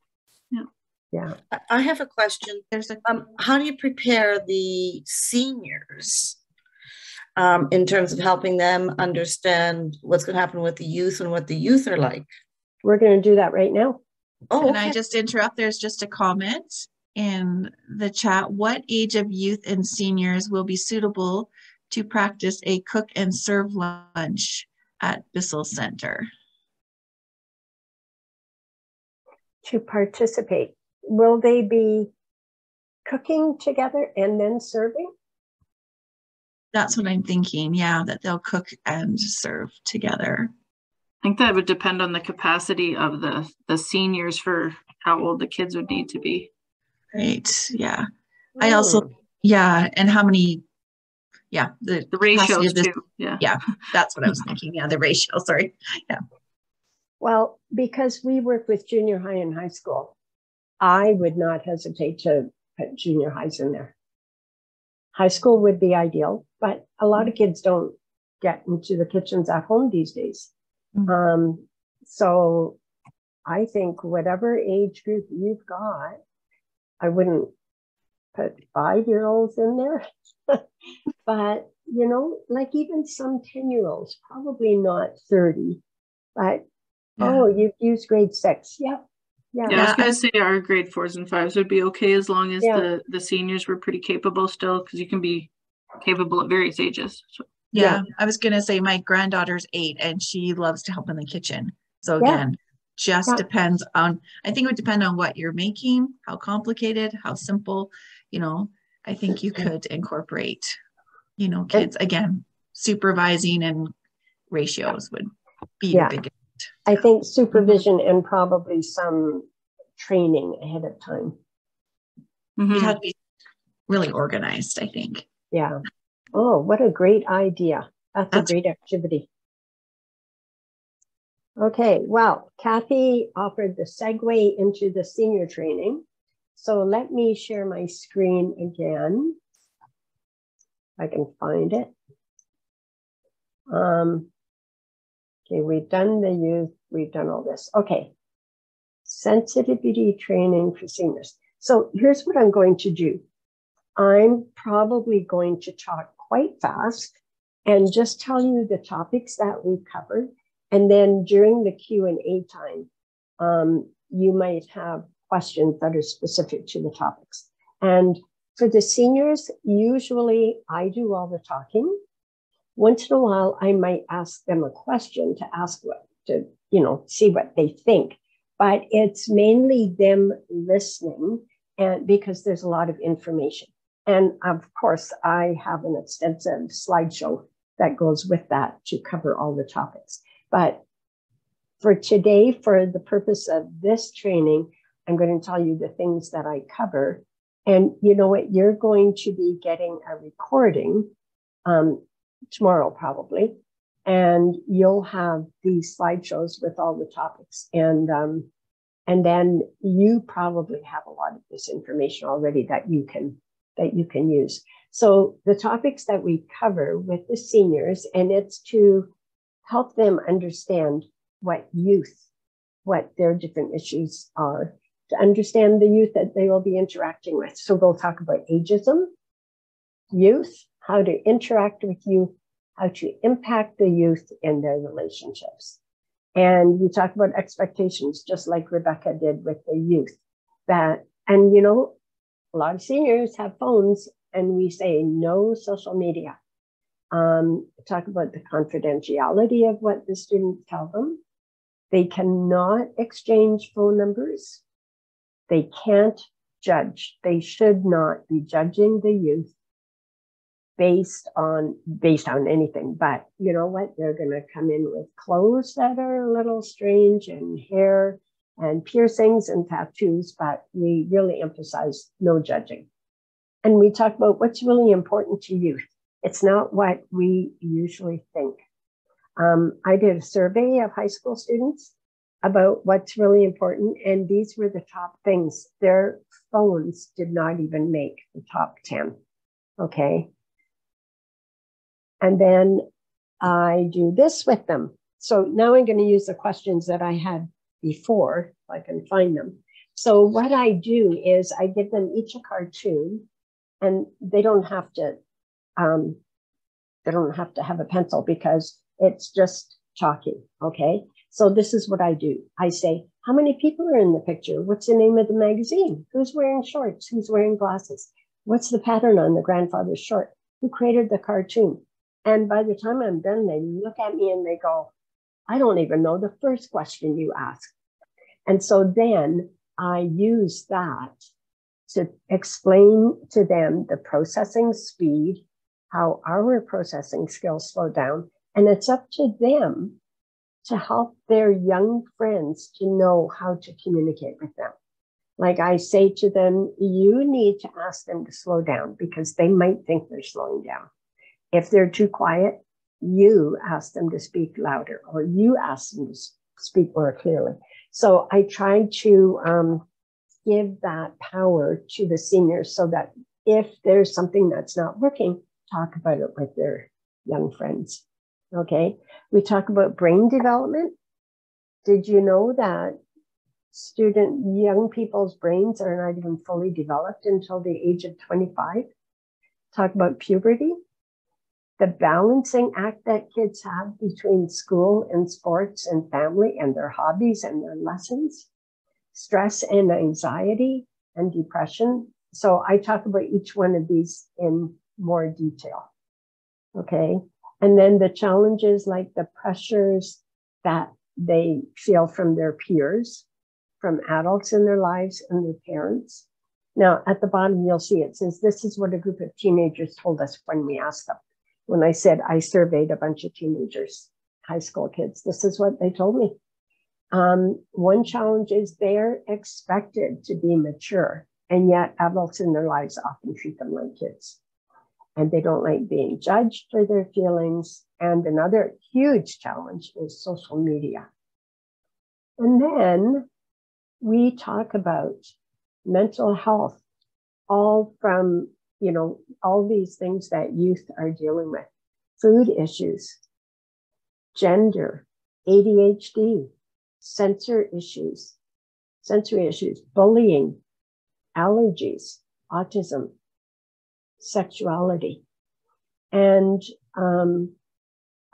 Yeah. Yeah. I have a question. How do you prepare the seniors in terms of helping them understand what's going to happen with the youth and what the youth are like? We're going to do that right now. Oh, can I just interrupt? There's just a comment in the chat. What age of youth and seniors will be suitable to practice a cook and serve lunch at Bissell Center? To participate. Will they be cooking together and then serving? That's what I'm thinking. Yeah, that they'll cook and serve together. I think that would depend on the capacity of the seniors for how old the kids would need to be. Right. Yeah. I also, yeah. And how many, yeah. The ratios too. Yeah. Yeah. That's what I was thinking. Yeah. The ratio. Sorry. Yeah. Well, because we work with junior high and high school, I would not hesitate to put junior highs in there. High school would be ideal, but a lot of kids don't get into the kitchens at home these days. So I think whatever age group you've got, I wouldn't put 5-year-olds in there, but you know, like even some 10-year-olds, probably not 30, but you've used grade 6. Yeah. Yeah, I was going to say our grade 4s and 5s would be okay as long as the seniors were pretty capable still, because you can be capable at various ages. So. Yeah, I was going to say my granddaughter's 8 and she loves to help in the kitchen. So again, just depends on, I think it would depend on what you're making, how complicated, how simple, you know, I think you could incorporate, you know, kids, again, supervising and ratios would be your biggest. I think supervision and probably some training ahead of time. You have to be really organized, I think. Yeah. Oh, what a great idea. That's a great activity. Okay, well, Kathy offered the segue into the senior training. So let me share my screen again. If I can find it. Okay, we've done the youth, we've done all this. Okay, sensitivity training for seniors. So here's what I'm going to do. I'm probably going to talk quite fast and just tell you the topics that we covered. And then during the Q&A time, you might have questions that are specific to the topics. And for the seniors, usually I do all the talking. Once in a while, I might ask them a question to see what they think. But it's mainly them listening, and because there's a lot of information. And of course, I have an extensive slideshow that goes with that to cover all the topics. But for today, for the purpose of this training, I'm going to tell you the things that I cover. And you know what? You're going to be getting a recording tomorrow probably, and you'll have these slideshows with all the topics. And then you probably have a lot of this information already that you can use. So the topics that we cover with the seniors, and it's to help them understand what their different issues are, to understand the youth that they will be interacting with. So we'll talk about ageism, youth, how to interact with youth, how to impact the youth in their relationships. And we talk about expectations, just like Rebecca did with the youth. And you know, a lot of seniors have phones, and we say no social media. Talk about the confidentiality of what the students tell them. They cannot exchange phone numbers. They can't judge. They should not be judging the youth based on anything. But you know what? They're going to come in with clothes that are a little strange, and hair and piercings and tattoos, but we really emphasize no judging. And we talk about what's really important to youth. It's not what we usually think. I did a survey of high school students about what's really important, and these were the top things. Their phones did not even make the top 10, okay? And then I do this with them. So now I'm going to use the questions that I had before, if I can find them. So what I do is I give them each a cartoon, and they don't have to have a pencil because it's just chalky, okay? So this is what I do. I say, how many people are in the picture? What's the name of the magazine? Who's wearing shorts? Who's wearing glasses? What's the pattern on the grandfather's shirt? Who created the cartoon? And by the time I'm done, they look at me and they go, I don't even know the first question you asked. And so then I use that to explain to them the processing speed, how our processing skills slow down. And it's up to them to help their young friends to know how to communicate with them. Like I say to them, you need to ask them to slow down because they might think they're slowing down. If they're too quiet, you ask them to speak louder, or you ask them to speak more clearly. So I try to give that power to the seniors so that if there's something that's not working, talk about it with their young friends. Okay, we talk about brain development. Did you know that young people's brains are not even fully developed until the age of 25? Talk about puberty, the balancing act that kids have between school and sports and family and their hobbies and their lessons, stress and anxiety and depression. So I talk about each one of these in more detail. Okay. And then the challenges, like the pressures that they feel from their peers, from adults in their lives and their parents. Now, at the bottom, you'll see it says, this is what a group of teenagers told us when we asked them. When I said I surveyed a bunch of teenagers, high school kids, this is what they told me. One challenge is they're expected to be mature, and yet adults in their lives often treat them like kids. And they don't like being judged for their feelings. And another huge challenge is social media. And then we talk about mental health, all from, you know, all these things that youth are dealing with, food issues, gender, ADHD, sensory issues, bullying, allergies, autism, sexuality. And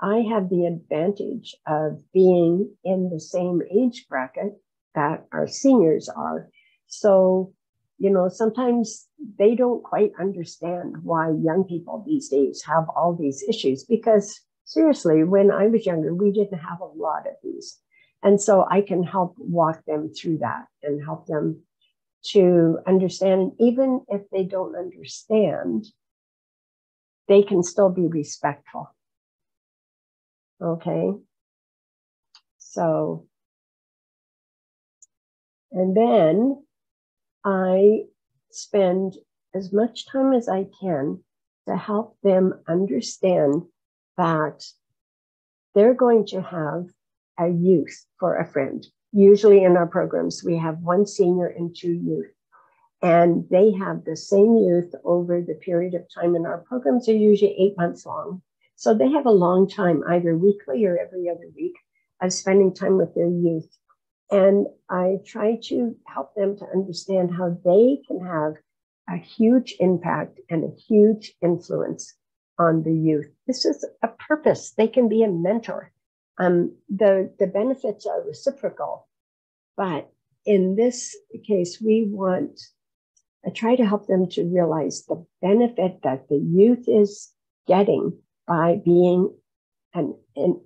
I have the advantage of being in the same age bracket that our seniors are. So, you know, sometimes they don't quite understand why young people these days have all these issues, because seriously, when I was younger, we didn't have a lot of these. And so I can help walk them through that and help them to understand. And even if they don't understand, they can still be respectful. Okay. So, and then I spend as much time as I can to help them understand that they're going to have a youth for a friend. Usually in our programs, we have one senior and two youth, and they have the same youth over the period of time. And our programs are usually 8 months long. So they have a long time, either weekly or every other week, of spending time with their youth. And I try to help them to understand how they can have a huge impact and a huge influence on the youth. This is a purpose. They can be a mentor. The benefits are reciprocal, but in this case, I try to help them to realize the benefit that the youth is getting by being and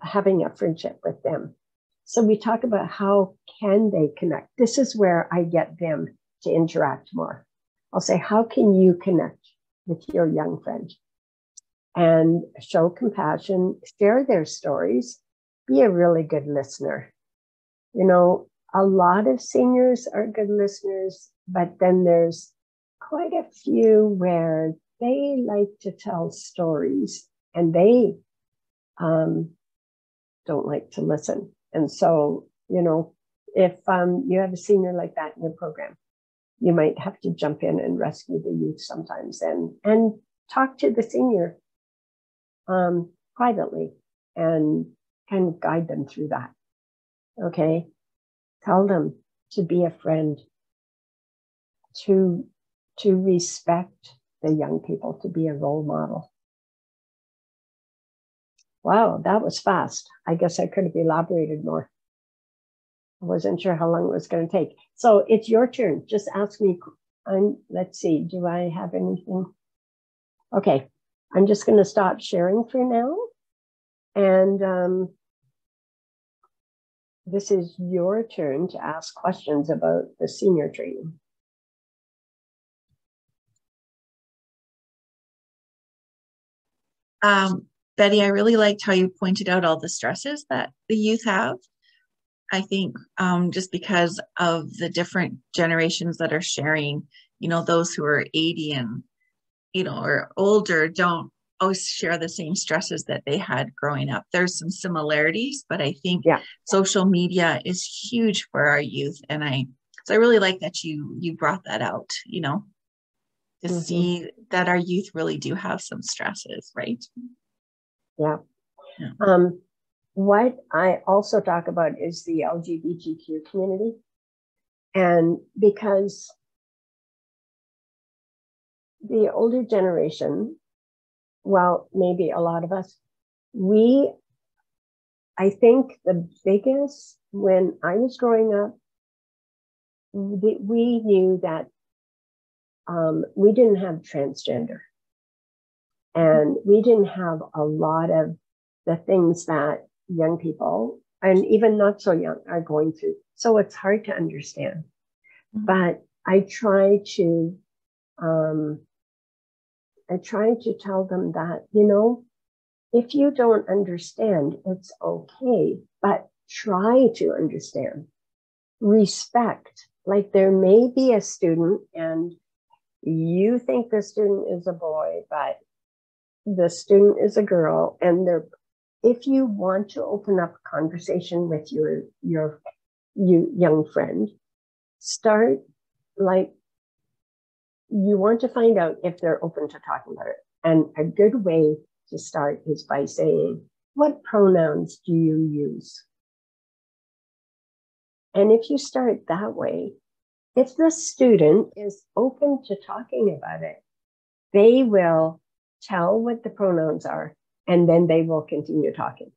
having a friendship with them. So we talk about how can they connect. This is where I get them to interact more. I'll say, how can you connect with your young friend? And show compassion, share their stories, be a really good listener. You know, a lot of seniors are good listeners, but then there's quite a few where they like to tell stories and they don't like to listen. And so, you know, if you have a senior like that in your program, you might have to jump in and rescue the youth sometimes and talk to the senior privately and kind of guide them through that. Okay. Tell them to be a friend, to respect the young people, to be a role model. Wow, that was fast. I guess I could have elaborated more. I wasn't sure how long it was going to take. So it's your turn. Just ask me. Let's see. Do I have anything? Okay. I'm just going to stop sharing for now. And this is your turn to ask questions about the senior training. Betty, I really liked how you pointed out all the stresses that the youth have. I think just because of the different generations that are sharing, you know, those who are 80 and, you know, or older don't always share the same stresses that they had growing up. There's some similarities, but I think social media is huge for our youth. And I really like that you brought that out, you know, to see that our youth really do have some stresses, right? Yeah. What I also talk about is the LGBTQ community. And because the older generation, well, maybe a lot of us, I think the biggest, when I was growing up, we knew that we didn't have transgender. And we didn't have a lot of the things that young people, and even not so young, are going through. So it's hard to understand. But I try to tell them that, you know, if you don't understand, it's okay, but try to understand. Respect. Like there may be a student and you think the student is a boy, but the student is a girl, and if you want to open up a conversation with your young friend, start like you want to find out if they're open to talking about it. And a good way to start is by saying, what pronouns do you use? And if you start that way, if the student is open to talking about it, they will tell what the pronouns are, and then they will continue talking.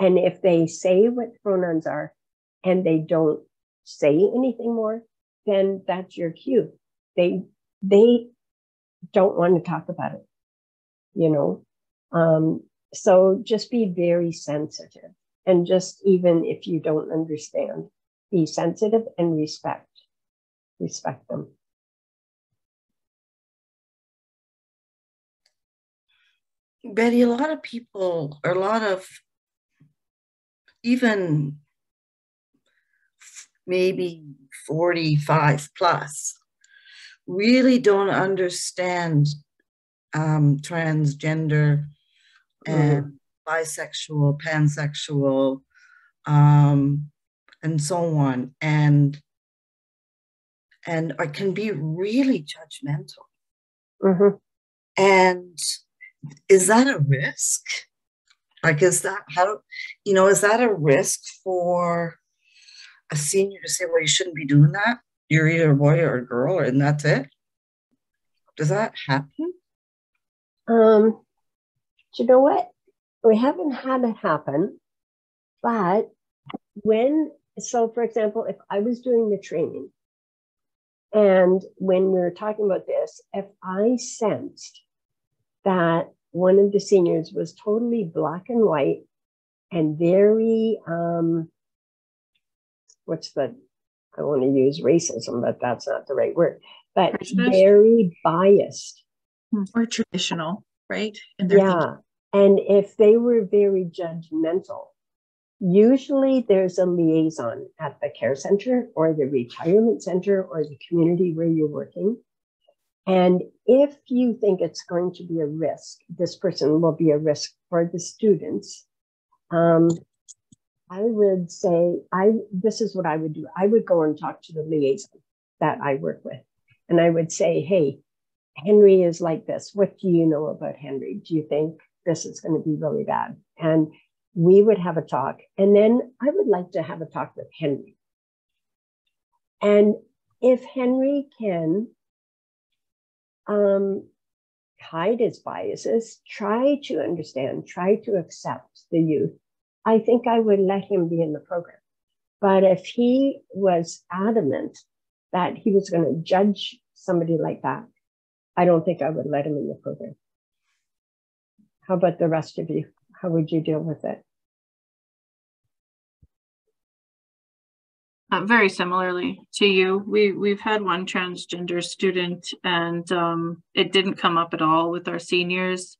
And if they say what the pronouns are and they don't say anything more, then that's your cue. They don't want to talk about it, you know? So just be very sensitive. And just even if you don't understand, be sensitive and respect them. Betty, a lot of people, or a lot of even maybe 45 plus, really don't understand transgender and bisexual, pansexual, and so on, and I can be really judgmental. And is that a risk? Like, is that is that a risk for a senior to say, well, you shouldn't be doing that? You're either a boy or a girl, and that's it? Does that happen? You know what? We haven't had it happen, but so for example, if I was doing the training and when we were talking about this, if I sensed that one of the seniors was totally black and white and very, I want to use racism, but that's not the right word, but very biased. Or traditional, right? Yeah. And if they were very judgmental, usually there's a liaison at the care center or the retirement center or the community where you're working. And if you think it's going to be a risk, this person will be a risk for the students, I would say, this is what I would do. I would go and talk to the liaison that I work with. And I would say, hey, Henry is like this. What do you know about Henry? Do you think this is going to be really bad? And we would have a talk. And then I would like to have a talk with Henry. And if Henry can hide his biases, try to understand, try to accept the youth, I think I would let him be in the program. But if he was adamant that he was going to judge somebody like that, I don't think I would let him in the program. How about the rest of you? How would you deal with it? Very similarly to you, we've had one transgender student, and it didn't come up at all with our seniors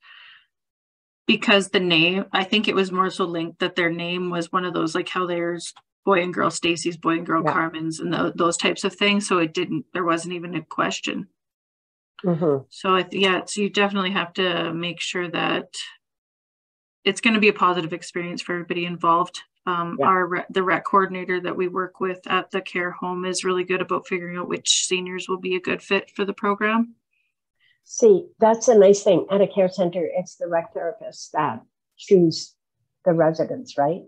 because the name, I think it was more so linked that their name was one of those, like how there's boy and girl Stacy's, boy and girl Carmen's, and those types of things. So there wasn't even a question. So so you definitely have to make sure that it's going to be a positive experience for everybody involved. The rec coordinator that we work with at the care home is really good about figuring out which seniors will be a good fit for the program. See, that's a nice thing. At a care center, it's the rec therapists that choose the residents, right?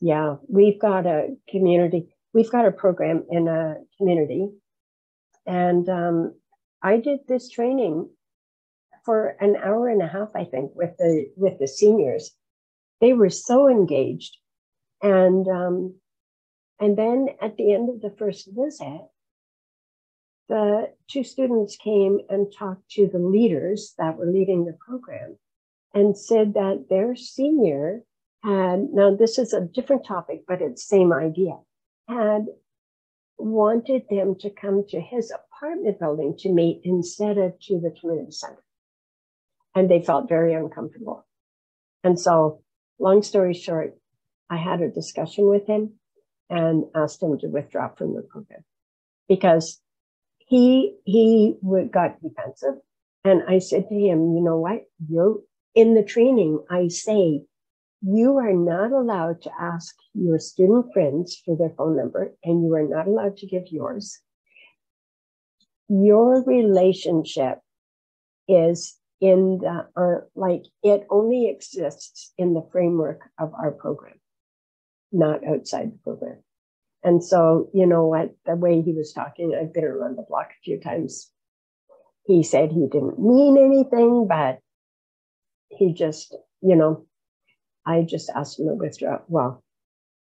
Yeah, we've got a program in a community. And I did this training for an hour and a half, I think, with the seniors. They were so engaged. And then at the end of the first visit, the two students came and talked to the leaders that were leading the program and said that their senior had, now this is a different topic, but it's same idea, had wanted them to come to his apartment building to meet instead of to the community center. And they felt very uncomfortable. And so, long story short, I had a discussion with him and asked him to withdraw from the program because he got defensive. And I said to him, you know what? You're in the training. I say, you are not allowed to ask your student friends for their phone number, and you are not allowed to give yours. Your relationship is in the, it only exists in the framework of our program, not outside the program. And so, you know what, the way he was talking, I've been around the block a few times. He said he didn't mean anything, but he just, I just asked him to withdraw. Well,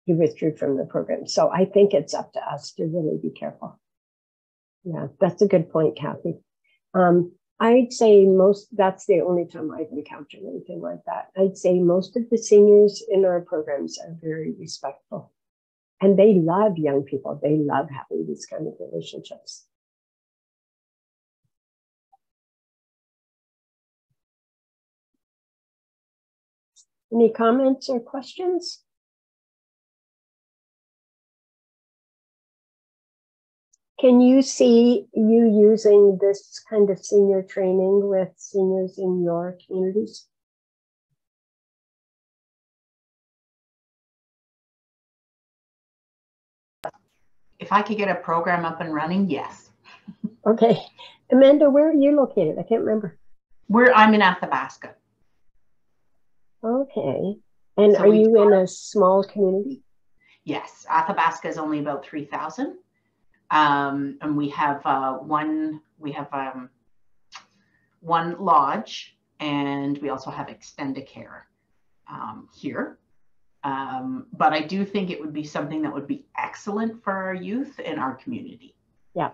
he withdrew from the program. So I think it's up to us to really be careful. Yeah, that's a good point, Kathy. I'd say that's the only time I've encountered anything like that. I'd say most of the seniors in our programs are very respectful. And they love young people. They love having these kind of relationships. Any comments or questions? Can you see you using this kind of senior training with seniors in your communities? If I could get a program up and running, yes. Okay. Amanda, where are you located? I can't remember. I'm in Athabasca. Okay. And So are you in a small community? Yes, Athabasca is only about 3,000. And we have one lodge, and we also have Extendicare here. But I do think it would be something that would be excellent for our youth in our community. Yeah,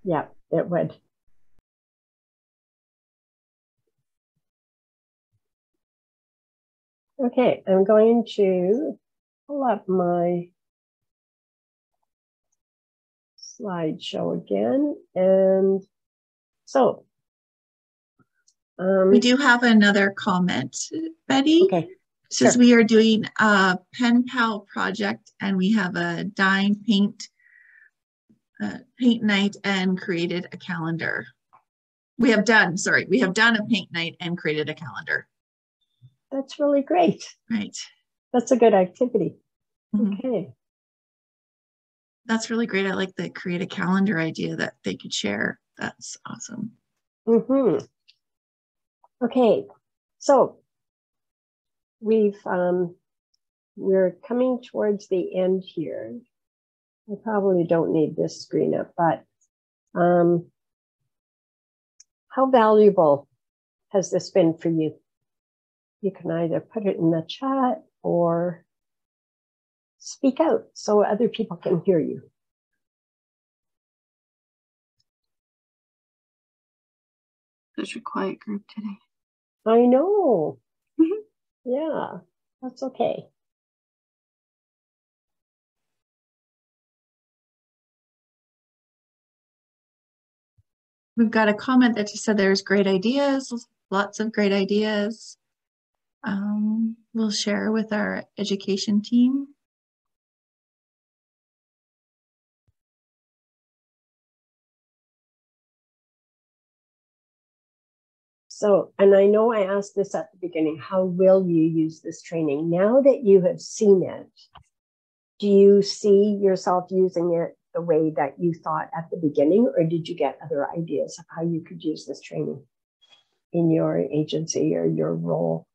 yeah, it would. Okay, I'm going to pull up my slideshow again. And so we do have another comment, Betty. Okay. Says Sure. we are doing a pen pal project, and we have a dine paint night and created a calendar. We have done a paint night and created a calendar. That's really great. Right. That's a good activity. Mm-hmm. Okay. That's really great. I like the create a calendar idea that they could share. That's awesome. Mm-hmm. Okay. So we're coming towards the end here. I probably don't need this screen up, but how valuable has this been for you? You can either put it in the chat or speak out so other people can hear you. Such a quiet group today. I know. Yeah, that's okay. We've got a comment that just said there's great ideas, lots of great ideas. We'll share with our education team. So, and I know I asked this at the beginning, how will you use this training? Now that you have seen it, do you see yourself using it the way that you thought at the beginning, or did you get other ideas of how you could use this training in your agency or your role?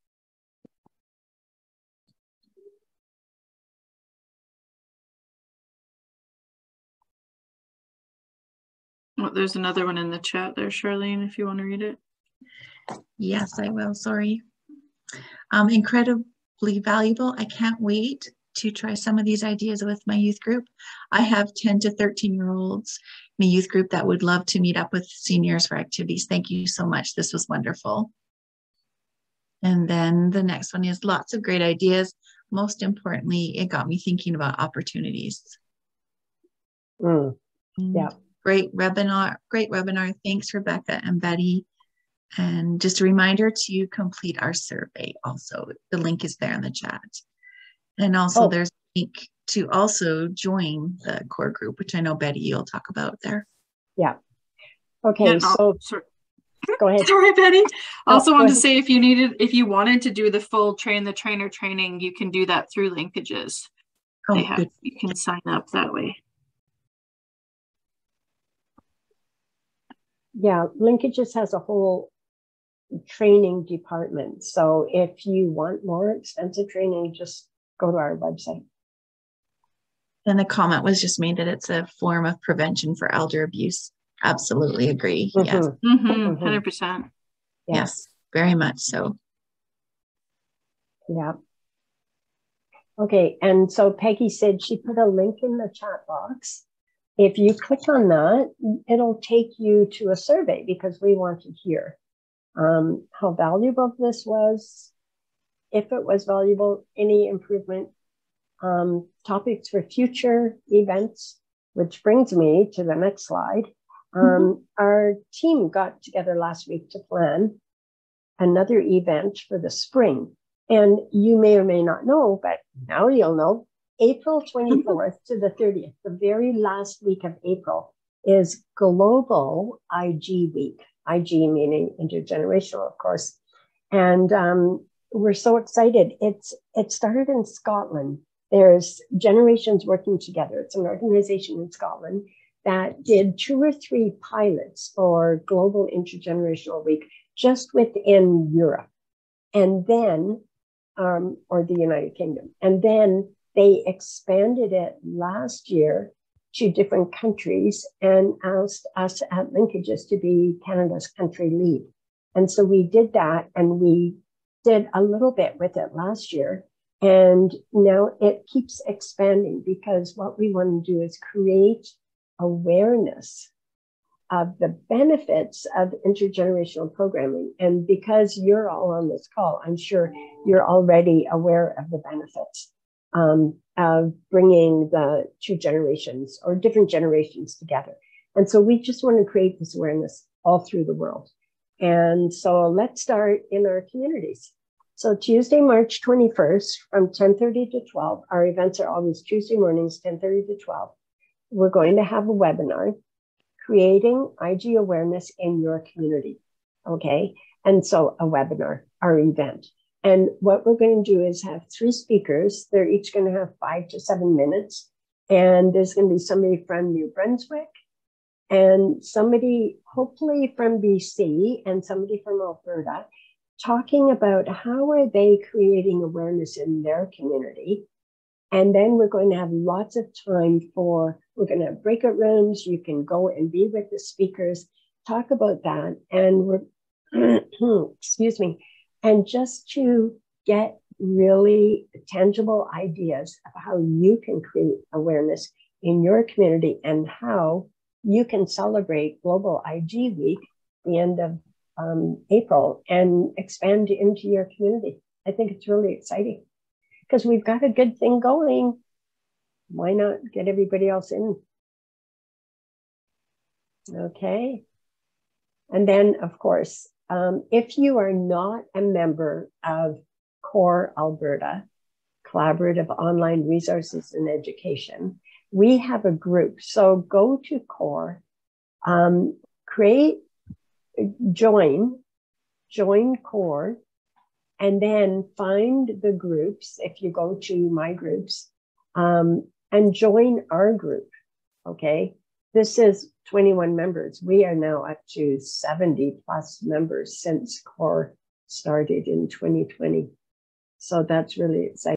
Oh, there's another one in the chat there, Charlene, if you want to read it. Yes, I will. Sorry. Incredibly valuable. I can't wait to try some of these ideas with my youth group. I have 10 to 13-year-olds in a youth group that would love to meet up with seniors for activities. Thank you so much. This was wonderful. And then the next one is lots of great ideas. Most importantly, it got me thinking about opportunities. Yeah. Great webinar. Thanks, Rebecca and Betty. And just a reminder to complete our survey also. The link is there in the chat. And also there's a link to also join the core group, which I know Betty, you'll talk about there. Yeah. Okay, yeah, so go ahead. Sorry, Betty. I also wanted to say if you wanted to do the full train the trainer training, you can do that through linkages. Good. You can sign up that way. Yeah, Linkages has a whole training department. So if you want more extensive training, just go to our website. And the comment was just made that it's a form of prevention for elder abuse. Absolutely agree. Yes. 100%. Yes, very much so. Yeah. Okay, and so Peggy said she put a link in the chat box. If you click on that, it'll take you to a survey because we want to hear how valuable this was, if it was valuable, any improvement, topics for future events, which brings me to the next slide. Our team got together last week to plan another event for the spring. And you may or may not know, but now you'll know, April 24th to the 30th, the very last week of April, is Global IG Week. IG meaning intergenerational, of course. And we're so excited. It started in Scotland. There's Generations Working Together. It's an organization in Scotland that did 2 or 3 pilots for Global Intergenerational Week just within Europe, and then, or the United Kingdom. And then they expanded it last year to different countries and asked us at Linkages to be Canada's country lead. And so we did that, and we did a little bit with it last year. And now it keeps expanding, because what we want to do is create awareness of the benefits of intergenerational programming. And because you're all on this call, I'm sure you're already aware of the benefits of bringing the 2 generations or different generations together. And so we just want to create this awareness all through the world. And so let's start in our communities. So Tuesday, March 21st, from 10:30 to 12, our events are always Tuesday mornings, 10:30 to 12. We're going to have a webinar, Creating IG Awareness in Your Community, okay? And so a webinar, our event. And what we're going to do is have 3 speakers. They're each going to have 5 to 7 minutes. And there's going to be somebody from New Brunswick, and somebody hopefully from BC, and somebody from Alberta, talking about how are they creating awareness in their community. And then we're going to have lots of time we're going to have breakout rooms. You can go and be with the speakers, talk about that. And we're, excuse me, and just to get really tangible ideas of how you can create awareness in your community and how you can celebrate Global IG Week the end of April and expand into your community. I think it's really exciting because we've got a good thing going. Why not get everybody else in? Okay. And then, of course, if you are not a member of CORE Alberta, Collaborative Online Resources and Education, we have a group. So go to CORE, join CORE, and then find the groups. If you go to my groups, and join our group, okay? This is 21 members. We are now up to 70 plus members since CORE started in 2020. So that's really exciting.